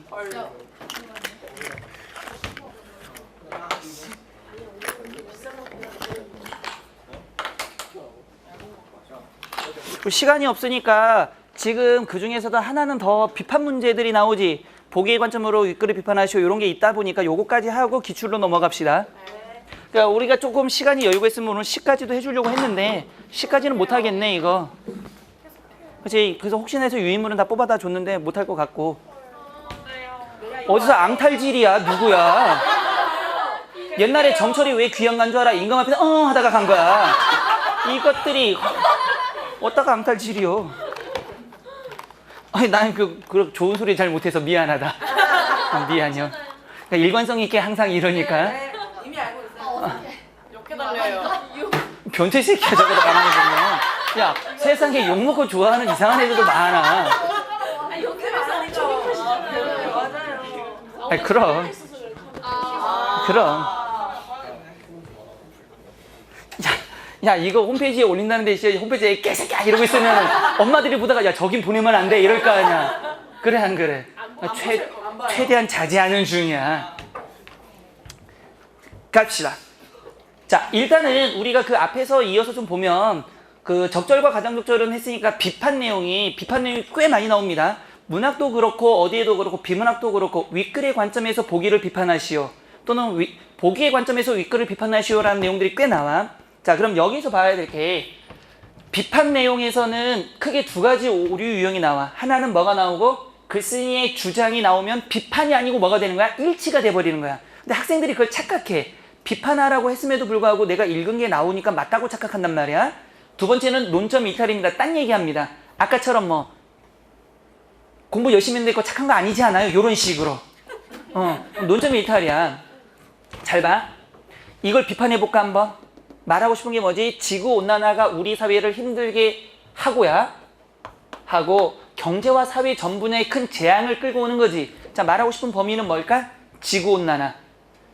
시간이 없으니까 지금 그 중에서도 하나는 더 비판 문제들이 나오지. 보기의 관점으로 윗글을 비판하시오 이런 게 있다 보니까 요거까지 하고 기출로 넘어갑시다. 그러니까 우리가 조금 시간이 여유가 있으면 오늘 시까지도 해주려고 했는데 시까지는 못 하겠네 이거. 그렇지. 그래서 혹시나 해서 유인물은 다 뽑아다 줬는데 못할 것 같고. 어디서 앙탈질이야 누구야. 옛날에 정철이 왜 귀양 간 줄 알아? 임금 앞에서 하다가 간 거야. 이것들이 어디다가 앙탈질이요. 아니 난 그 좋은 소리 잘 못해서 미안하다. 미안해요. 그러니까 일관성 있게 항상 이러니까. 네, 이미 알고 있어요. 욕해달래요. 변태 새끼야 저거도 가만히 보면. 야 세상에 욕먹고 좋아하는 이상한 애들도 많아. 욕해 많으니까. 맞아요. 아니 그럼. 그럼. 야 이거 홈페이지에 올린다는데 진짜 홈페이지에 개새끼야 이러고 있으면 엄마들이 보다가 야 저긴 보내면 안 돼 이럴 거 아니야. 그래 안 그래? 최대한 자제하는 중이야. 갑시다. 자 일단은 우리가 그 앞에서 이어서 좀 보면 그 적절과 가장적절은 했으니까 비판 내용이 꽤 많이 나옵니다. 문학도 그렇고 어디에도 그렇고 비문학도 그렇고 윗글의 관점에서 보기를 비판하시오 또는 보기의 관점에서 윗글을 비판하시오라는 내용들이 꽤 나와. 자 그럼 여기서 봐야 될 게 비판 내용에서는 크게 두 가지 오류 유형이 나와. 하나는 뭐가 나오고 글쓴이의 주장이 나오면 비판이 아니고 뭐가 되는 거야? 일치가 돼버리는 거야. 근데 학생들이 그걸 착각해. 비판하라고 했음에도 불구하고 내가 읽은 게 나오니까 맞다고 착각한단 말이야. 두 번째는 논점 이탈입니다. 딴 얘기합니다. 아까처럼 뭐 공부 열심히 했는데 그거 착한 거 아니지 않아요? 이런 식으로. 논점 이탈이야. 잘 봐. 이걸 비판해볼까 한번? 말하고 싶은 게 뭐지? 지구온난화가 우리 사회를 힘들게 하고 경제와 사회 전분에 큰 재앙을 끌고 오는 거지. 자 말하고 싶은 범위는 뭘까? 지구온난화.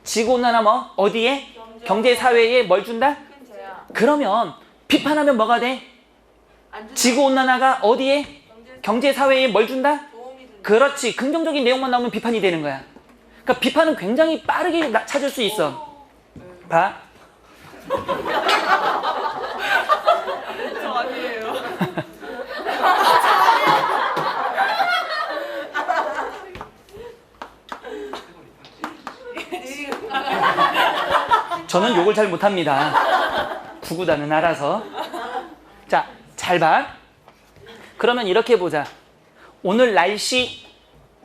지구온난화 뭐? 어디에? 경제 사회에 뭘 준다? 그러면 비판하면 뭐가 돼? 지구온난화가 어디에? 경제 사회에 뭘 준다? 그렇지. 긍정적인 내용만 나오면 비판이 되는 거야. 그러니까 비판은 굉장히 빠르게 찾을 수 있어. 봐. 저 아니에요. 저는 욕을 잘 못합니다. 구구단은 알아서. 자, 잘 봐. 그러면 이렇게 보자. 오늘 날씨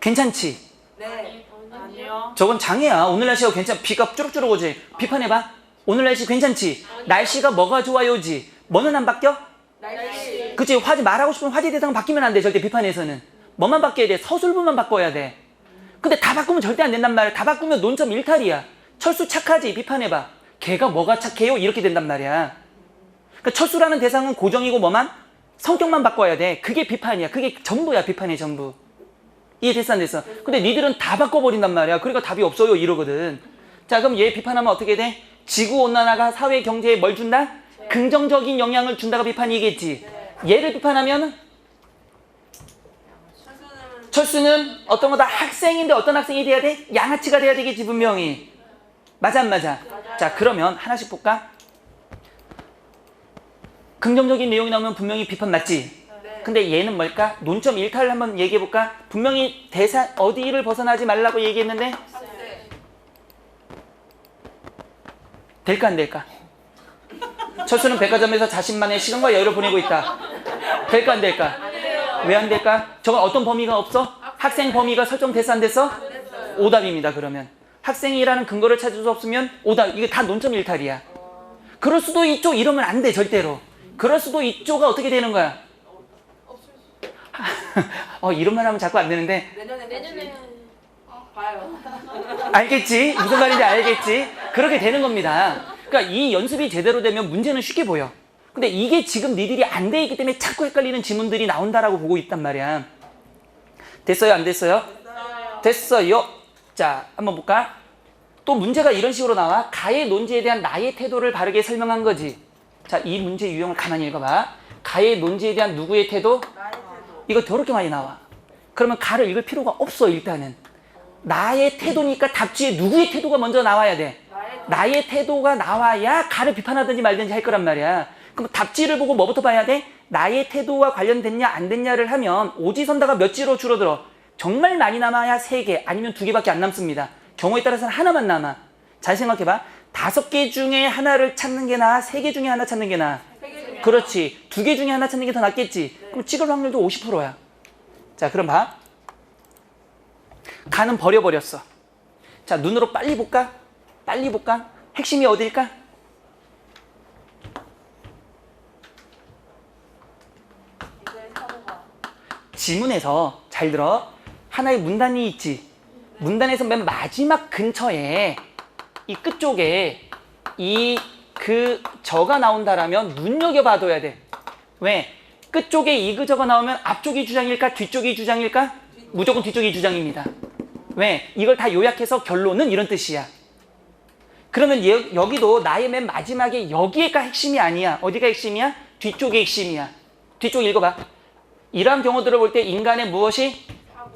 괜찮지? 네. 아니요. 저건 장애야. 오늘 날씨가 괜찮아. 비가 쭈룩쭈룩 오지. 비판해봐. 오늘 날씨 괜찮지? 날씨가 뭐가 좋아요지? 뭐는 안 바뀌어? 날씨. 그치? 말하고 싶은 화제 대상은 바뀌면 안 돼. 절대 비판에서는. 뭐만 바뀌어야 돼? 서술부만 바꿔야 돼. 근데 다 바꾸면 절대 안 된단 말이야. 다 바꾸면 논점 일탈이야. 철수 착하지? 비판해봐. 걔가 뭐가 착해요? 이렇게 된단 말이야. 그러니까 철수라는 대상은 고정이고 뭐만? 성격만 바꿔야 돼. 그게 비판이야. 그게 전부야. 비판의 전부. 이해됐어 안 됐어? 근데 니들은 다 바꿔버린단 말이야. 그러니까 답이 없어요 이러거든. 자 그럼 얘 비판하면 어떻게 돼? 지구온난화가 사회 경제에 뭘 준다? 긍정적인 영향을 준다가 비판이겠지. 얘를 비판하면 철수는 어떤 거다? 학생인데 어떤 학생이 돼야 돼? 양아치가 돼야 되겠지 분명히. 맞아 안 맞아? 자 그러면 하나씩 볼까? 긍정적인 내용이 나오면 분명히 비판 맞지? 근데 얘는 뭘까? 논점 일탈을 한번 얘기해볼까? 분명히 대사 어디를 벗어나지 말라고 얘기했는데 될까 안 될까? 철수는 백화점에서 자신만의 시간과 여유를 보내고 있다. 될까 안 될까? 왜 안 될까? 저건 어떤 범위가 없어? 학생 범위가 설정됐어 안 됐어? 오답입니다. 그러면 학생이라는 근거를 찾을 수 없으면 오답. 이게 다 논점 일탈이야. 그럴 수도 있죠. 이러면 안 돼 절대로. 그럴 수도 있죠가 어떻게 되는 거야? 이런 말 하면 자꾸 안 되는데. 내년에 봐요. 알겠지? 무슨 말인지 알겠지? 그렇게 되는 겁니다. 그러니까 이 연습이 제대로 되면 문제는 쉽게 보여. 근데 이게 지금 니들이 안 돼 있기 때문에 자꾸 헷갈리는 지문들이 나온다라고 보고 있단 말이야. 됐어요? 안 됐어요? 됐어요. 자, 한번 볼까? 또 문제가 이런 식으로 나와. 가의 논지에 대한 나의 태도를 바르게 설명한 거지. 자, 이 문제 유형을 가만히 읽어봐. 가의 논지에 대한 누구의 태도? 나의 태도. 이거 더럽게 많이 나와. 그러면 가를 읽을 필요가 없어. 일단은 나의 태도니까 답지에 누구의 태도가 먼저 나와야 돼. 나의 태도가 나와야 가를 비판하든지 말든지 할 거란 말이야. 그럼 답지를 보고 뭐부터 봐야 돼? 나의 태도와 관련됐냐 안 됐냐를 하면 오지선다가 몇 지로 줄어들어? 정말 많이 남아야 3개 아니면 2개밖에 안 남습니다. 경우에 따라서는 하나만 남아. 잘 생각해봐. 5개 중에 하나를 찾는 게 나아? 3개 중에 하나 찾는 게 나아? 그렇지. 2개 중에 하나 찾는 게 더 낫겠지. 그럼 찍을 확률도 50%야. 자, 그럼 봐. 가는 버려버렸어. 자, 눈으로 빨리 볼까? 빨리 볼까? 핵심이 어딜까? 이거의 사고가. 지문에서 잘 들어. 하나의 문단이 있지. 문단에서 맨 마지막 근처에 이 끝쪽에 저가 나온다라면 눈여겨봐둬야 돼. 왜? 끝쪽에 이그저가 나오면 앞쪽이 주장일까? 뒤쪽이 주장일까? 무조건 뒤쪽이 주장입니다. 왜? 이걸 다 요약해서 결론은 이런 뜻이야. 그러면 여기도 나의 맨 마지막에 여기가 핵심이 아니야. 어디가 핵심이야? 뒤쪽이 핵심이야. 뒤쪽 읽어봐. 이러한 경우들을 볼 때 인간의 무엇이?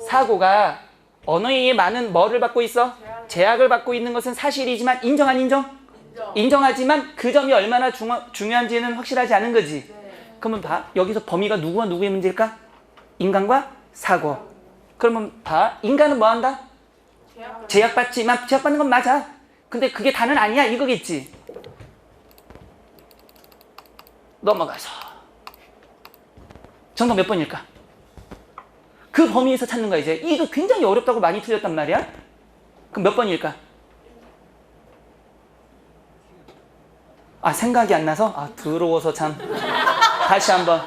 사고가 언어에 의해 많은 뭐를 받고 있어? 제약을 받고 있는 것은 사실이지만 인정 안 인정? 인정하지만 그 점이 얼마나 중요한지는 확실하지 않은 거지. 그러면 봐. 여기서 범위가 누구와 누구의 문제일까? 인간과 사고. 그러면 봐. 인간은 뭐 한다? 제약받지만 제약받는 건 맞아. 근데 그게 다는 아니야 이거겠지. 넘어가서 정답 몇 번일까? 그 범위에서 찾는 거야 이제. 이거 굉장히 어렵다고 많이 틀렸단 말이야. 그럼 몇 번일까? 아, 생각이 안 나서? 아, 더러워서 참. 다시 한번.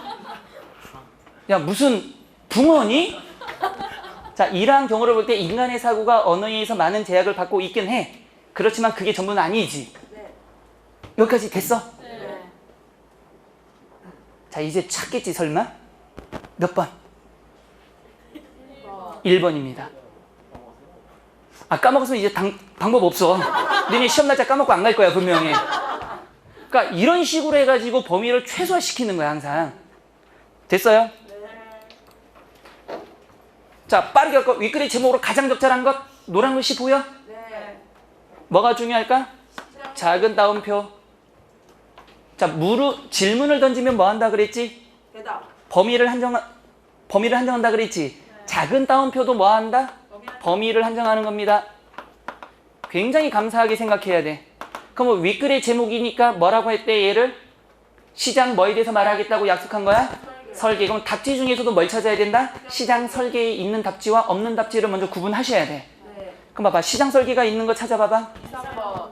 야, 무슨 붕어니? 자, 이러한 경우를 볼 때 인간의 사고가 언어에 의해서 많은 제약을 받고 있긴 해. 그렇지만 그게 전부는 아니지. 여기까지 됐어? 자, 이제 찾겠지 설마? 몇 번? 1번입니다. 아, 까먹었으면 이제 방법 없어. 너네 시험 날짜 까먹고 안 갈 거야 분명히. 그러니까 이런 식으로 해가지고 범위를 최소화시키는 거야 항상. 됐어요? 자, 빠르게 할 거. 윗글의 제목으로 가장 적절한 것. 노란 글씨 보여? 뭐가 중요할까? 작은 따옴표. 자, 질문을 던지면 뭐 한다 그랬지? 대답. 범위를 한정한다 그랬지? 작은 따옴표도 뭐 한다? 범위를 한정하는 겁니다. 굉장히 감사하게 생각해야 돼. 그럼 윗글의 제목이니까 뭐라고 했대 얘를? 시장 뭐에 대해서 말하겠다고 약속한 거야? 설계. 그럼 답지 중에서도 뭘 찾아야 된다? 시장 설계에 있는 답지와 없는 답지를 먼저 구분하셔야 돼. 그럼 봐봐. 시장 설계가 있는 거 찾아봐봐. 3번.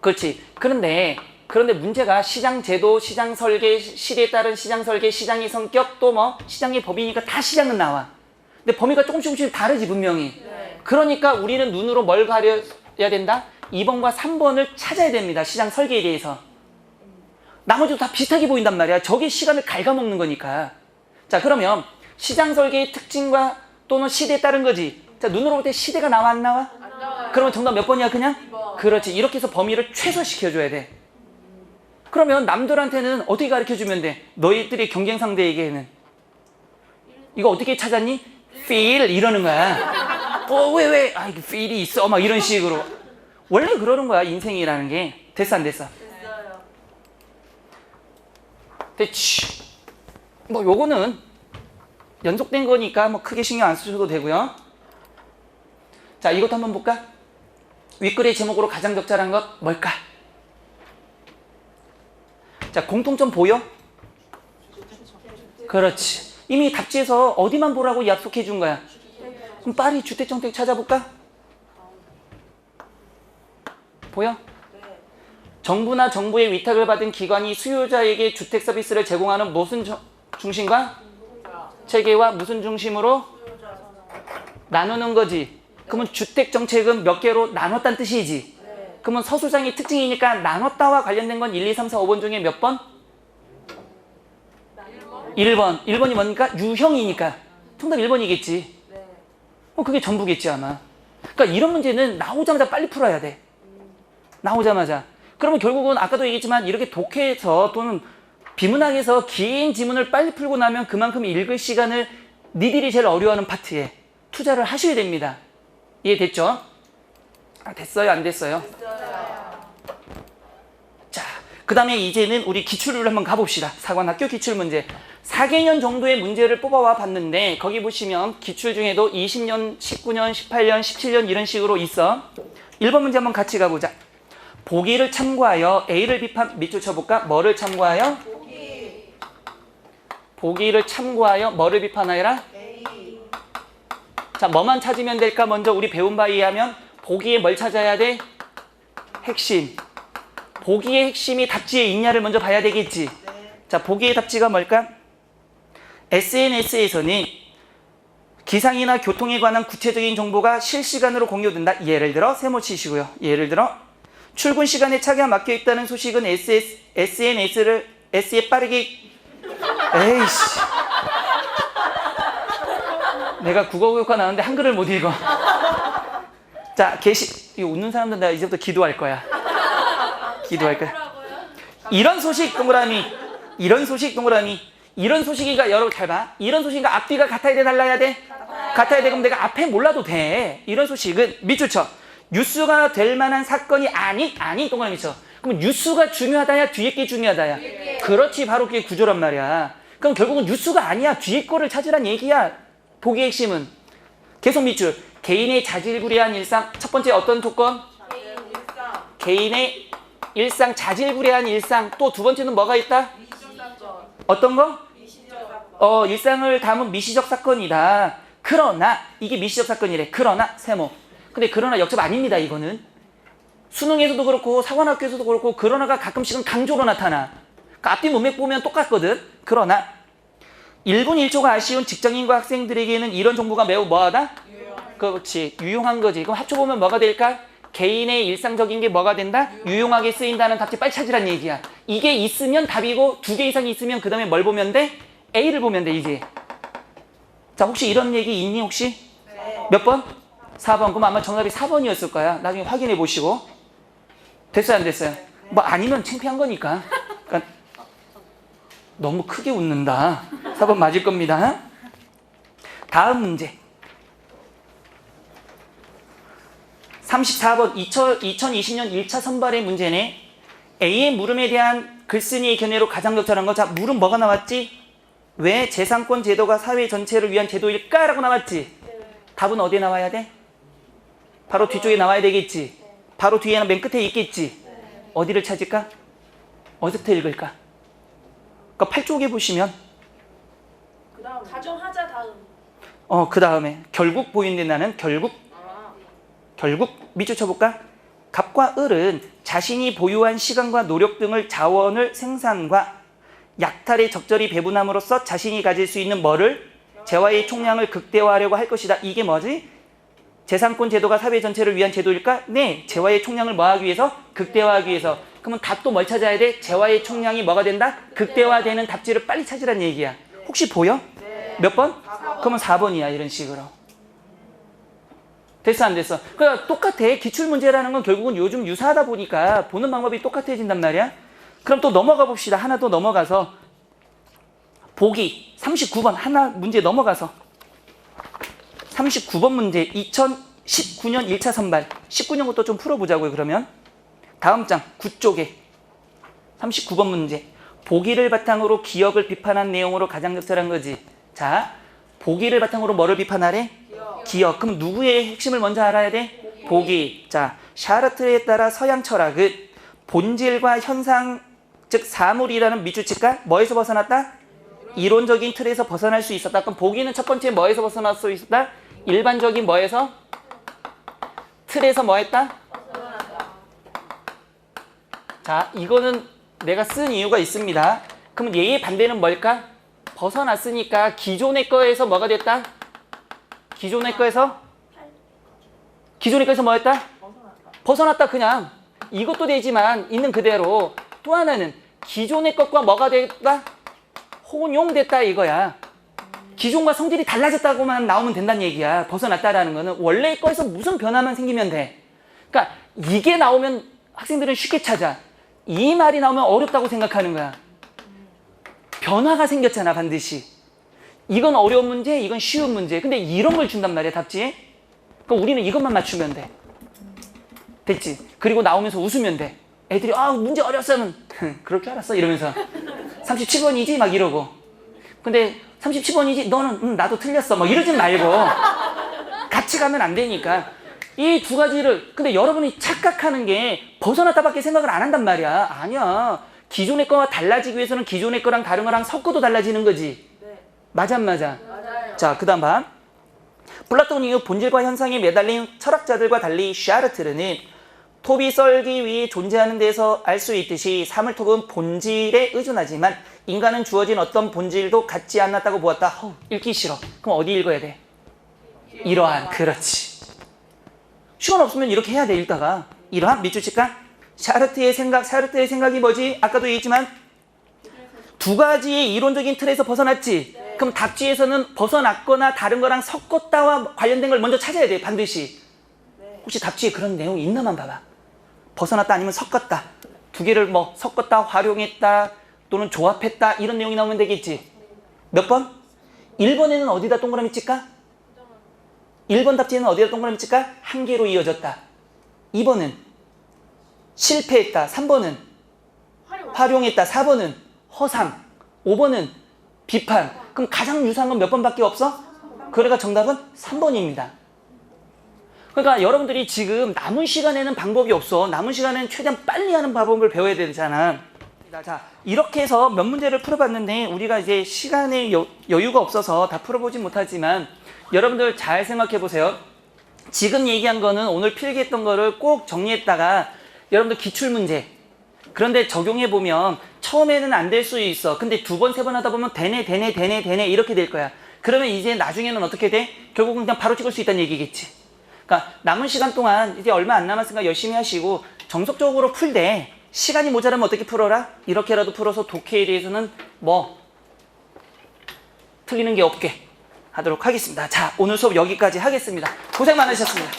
그렇지. 그런데 문제가 시장 제도, 시장 설계, 시대에 따른 시장 설계, 시장의 성격, 또 뭐 시장의 법이니까 다 시장은 나와. 근데 범위가 조금씩 다르지 분명히. 그러니까 우리는 눈으로 뭘 가려야 된다? 2번과 3번을 찾아야 됩니다. 시장 설계에 대해서. 나머지도 다 비슷하게 보인단 말이야. 저게 시간을 갉아먹는 거니까. 자, 그러면 시장 설계의 특징과 또는 시대에 따른 거지. 자, 눈으로 볼 때 시대가 나와 안 나와? 안 나와요. 그러면 정답 몇 번이야 그냥? 2번. 그렇지. 이렇게 해서 범위를 최소화시켜줘야 돼. 그러면 남들한테는 어떻게 가르쳐주면 돼? 너희들의 경쟁 상대에게는. 이거 어떻게 찾았니? feel 이러는 거야. 왜? 아, 이게 feel이 있어. 막 이런 식으로. 원래 그러는 거야 인생이라는 게. 됐어 안 됐어? 됐어요. 됐지. 뭐 요거는 연속된 거니까 뭐 크게 신경 안 쓰셔도 되고요. 자, 이것도 한번 볼까? 윗글의 제목으로 가장 적절한 것 뭘까? 자, 공통점 보여? 그렇지. 이미 답지에서 어디만 보라고 약속해 준 거야. 그럼 빨리 주택정책 찾아볼까? 보여? 정부나 정부의 위탁을 받은 기관이 수요자에게 주택 서비스를 제공하는 무슨 중심과 체계와 무슨 중심으로 나누는 거지. 그러면 주택정책은 몇 개로 나눴다는 뜻이지. 그러면 서술상의 특징이니까 나눴다와 관련된 건 1, 2, 3, 4, 5번 중에 몇 번? 1번. 1번이 뭡니까? 유형이니까. 정답 1번이겠지. 그게 전부겠지 아마. 그러니까 이런 문제는 나오자마자 빨리 풀어야 돼. 나오자마자. 그러면 결국은 아까도 얘기했지만 이렇게 독해에서 또는 비문학에서 긴 지문을 빨리 풀고 나면 그만큼 읽을 시간을 니들이 제일 어려워하는 파트에 투자를 하셔야 됩니다. 이해됐죠? 아, 됐어요? 안 됐어요? 자, 그 다음에 이제는 우리 기출을 한번 가봅시다. 사관학교 기출문제. 4개년 정도의 문제를 뽑아와 봤는데 거기 보시면 기출 중에도 20년, 19년, 18년, 17년 이런 식으로 있어. 1번 문제 한번 같이 가보자. 보기를 참고하여 A를 비판, 밑줄 쳐볼까? 뭐를 참고하여? 보기를 참고하여 뭐를 비판하여라? 자, 뭐만 찾으면 될까? 먼저 우리 배운 바에 의하면 보기에 뭘 찾아야 돼? 핵심. 보기의 핵심이 답지에 있냐를 먼저 봐야 되겠지. 자, 보기의 답지가 뭘까? SNS에서는 기상이나 교통에 관한 구체적인 정보가 실시간으로 공유된다. 예를 들어 세모 치시고요. 예를 들어 출근 시간에 차가 막혀 있다는 소식은 SNS에 빠르게 에이씨. 내가 국어교육과 나왔는데 한글을 못 읽어. 자, 이거 웃는 사람들 나 이제부터 기도할 거야. 기도할 거야. 이런 소식 동그라미. 이런 소식 동그라미. 이런 소식이가 여러분 잘 봐. 이런 소식인가 앞뒤가 같아야 돼, 달라야 돼? 같아야 돼. 그럼 내가 앞에 몰라도 돼. 이런 소식은 밑줄 쳐. 뉴스가 될 만한 사건이 아닌 동그라미 쳐. 그럼 뉴스가 중요하다야, 뒤에 게 중요하다야? 그렇지, 바로 그게 구조란 말이야. 그럼 결국은 뉴스가 아니야. 뒤에 거를 찾으란 얘기야. 보기의 핵심은. 계속 밑줄. 개인의 자질구레한 일상. 첫 번째 어떤 조건? 개인의 일상, 자질구레한 일상. 또 두 번째는 뭐가 있다? 어떤 거? 일상을 담은 미시적 사건이다. 그러나 이게 미시적 사건이래. 그러나 세모. 근데 그러나 역접 아닙니다. 이거는 수능에서도 그렇고 사관학교에서도 그렇고 그러나가 가끔씩은 강조로 나타나. 그러니까 앞뒤 문맥 보면 똑같거든. 그러나 1분 1초가 아쉬운 직장인과 학생들에게는 이런 정보가 매우 뭐하다? 그렇지, 유용한 거지. 그럼 합쳐보면 뭐가 될까? 개인의 일상적인 게 뭐가 된다? 유용하게 쓰인다는 답지 빨리 찾으란 얘기야. 이게 있으면 답이고 2개 이상이 있으면 그 다음에 뭘 보면 돼? A를 보면 돼. 이제 자, 혹시 이런 얘기 있니 혹시? 몇 번? 4번. 그럼 아마 정답이 4번이었을 거야. 나중에 확인해 보시고. 됐어요 안 됐어요? 뭐 아니면 창피한 거니까. 그러니까 너무 크게 웃는다. 4번 맞을 겁니다. 다음 문제 34번 2020년 1차 선발의 문제네. A의 물음에 대한 글쓴이의 견해로 가장 적절한 거. 자, 물음 뭐가 나왔지? 왜 재산권 제도가 사회 전체를 위한 제도일까? 라고 나왔지. 답은 어디에 나와야 돼? 바로 뒤쪽에 나와야 되겠지. 바로 뒤에는 맨 끝에 있겠지. 어디를 찾을까? 어디부터 읽을까? 그러니까 8쪽에 보시면 가정하자 다음. 그 다음에 결국 보인다는 결국 밑줄 쳐볼까? 갑과 을은 자신이 보유한 시간과 노력 등을 자원을 생산과 약탈에 적절히 배분함으로써 자신이 가질 수 있는 뭐를? 재화의 총량을 극대화하려고 할 것이다. 이게 뭐지? 재산권 제도가 사회 전체를 위한 제도일까? 네, 재화의 총량을 뭐 하기 위해서? 극대화하기 위해서. 그러면 답도 뭘 찾아야 돼? 재화의 총량이 뭐가 된다? 극대화되는 답지를 빨리 찾으란 얘기야. 혹시 보여? 몇 번? 그러면 4번이야. 이런 식으로. 됐어 안 됐어? 그러니까 똑같아. 기출문제라는 건 결국은 요즘 유사하다 보니까 보는 방법이 똑같아진단 말이야. 그럼 또 넘어가 봅시다. 하나 더 넘어가서 보기 39번 하나 문제 넘어가서 39번 문제 2019년 1차 선발 19년부터 좀 풀어보자고요. 그러면 다음 장 9쪽에 39번 문제 보기를 바탕으로 기억을 비판한 내용으로 가장 적절한 거지. 자, 보기를 바탕으로 뭐를 비판하래? 기억. 그럼 누구의 핵심을 먼저 알아야 돼? 보기. 자, 샤르트에 따라 서양 철학은 본질과 현상, 즉 사물이라는 밑줄 칠까? 뭐에서 벗어났다? 이론적인 틀에서 벗어날 수 있었다. 그럼 보기는 첫 번째 뭐에서 벗어날 수 있었다? 일반적인 뭐에서? 틀에서 뭐 했다? 자, 이거는 내가 쓴 이유가 있습니다. 그럼 얘의 반대는 뭘까? 벗어났으니까 기존의 거에서 뭐가 됐다? 기존의 거에서 뭐 했다? 벗어났다. 그냥 이것도 되지만 있는 그대로. 또 하나는 기존의 것과 뭐가 됐다? 혼용됐다 이거야. 기존과 성질이 달라졌다고만 나오면 된다는 얘기야. 벗어났다라는 거는 원래의 거에서 무슨 변화만 생기면 돼. 그러니까 이게 나오면 학생들은 쉽게 찾아. 이 말이 나오면 어렵다고 생각하는 거야. 변화가 생겼잖아, 반드시. 이건 어려운 문제, 이건 쉬운 문제. 근데 이런 걸 준단 말이야, 답지에. 그럼 우리는 이것만 맞추면 돼. 됐지? 그리고 나오면서 웃으면 돼. 애들이 문제 어려웠으면 그럴 줄 알았어 이러면서 37번이지? 막 이러고. 근데 37번이지? 너는 나도 틀렸어. 막 이러지 말고 같이 가면 안 되니까 이 두 가지를. 근데 여러분이 착각하는 게 벗어났다밖에 생각을 안 한단 말이야. 아니야. 기존의 거와 달라지기 위해서는 기존의 거랑 다른 거랑 섞어도 달라지는 거지. 네. 맞아 안 맞아? 맞아요. 자, 그 다음 봐. 플라톤 이후 본질과 현상에 매달린 철학자들과 달리 샤르트르는 톱이 썰기 위해 존재하는 데서 알 수 있듯이 사물톱은 본질에 의존하지만 인간은 주어진 어떤 본질도 갖지 않았다고 보았다. 읽기 싫어. 그럼 어디 읽어야 돼? 이러한. 그렇지. 시간 없으면 이렇게 해야 돼. 읽다가 이러한 밑줄 칠까? 샤르트의 생각이 뭐지? 아까도 얘기했지만 두 가지의 이론적인 틀에서 벗어났지. 네. 그럼 답지에서는 벗어났거나 다른 거랑 섞었다와 관련된 걸 먼저 찾아야 돼. 반드시. 네. 혹시 답지에 그런 내용이 있나만 봐봐. 벗어났다 아니면 섞었다. 두 개를 뭐 섞었다, 활용했다, 또는 조합했다 이런 내용이 나오면 되겠지. 몇 번? 1번에는 어디다 동그라미 칠까? 1번 답지에는 어디다 동그라미 칠까? 한 개로 이어졌다. 2번은 실패했다. 3번은 활용했다. 4번은 허상. 5번은 비판. 그럼 가장 유사한 건 몇 번밖에 없어? 그래가 정답은 3번입니다. 그러니까 여러분들이 지금 남은 시간에는 방법이 없어. 남은 시간에는 최대한 빨리 하는 방법을 배워야 되잖아. 자, 이렇게 해서 몇 문제를 풀어봤는데 우리가 이제 시간에 여유가 없어서 다 풀어보진 못하지만 여러분들 잘 생각해 보세요. 지금 얘기한 거는 오늘 필기했던 거를 꼭 정리했다가 여러분들 기출문제, 그런데 적용해 보면 처음에는 안 될 수 있어. 근데 두 번, 세 번 하다 보면 되네 이렇게 될 거야. 그러면 이제 나중에는 어떻게 돼? 결국은 그냥 바로 찍을 수 있다는 얘기겠지. 그러니까 남은 시간 동안 이제 얼마 안 남았으니까 열심히 하시고 정석적으로 풀되 시간이 모자라면 어떻게 풀어라? 이렇게라도 풀어서 독해에 대해서는 뭐 틀리는 게 없게 하도록 하겠습니다. 자, 오늘 수업 여기까지 하겠습니다. 고생 많으셨습니다.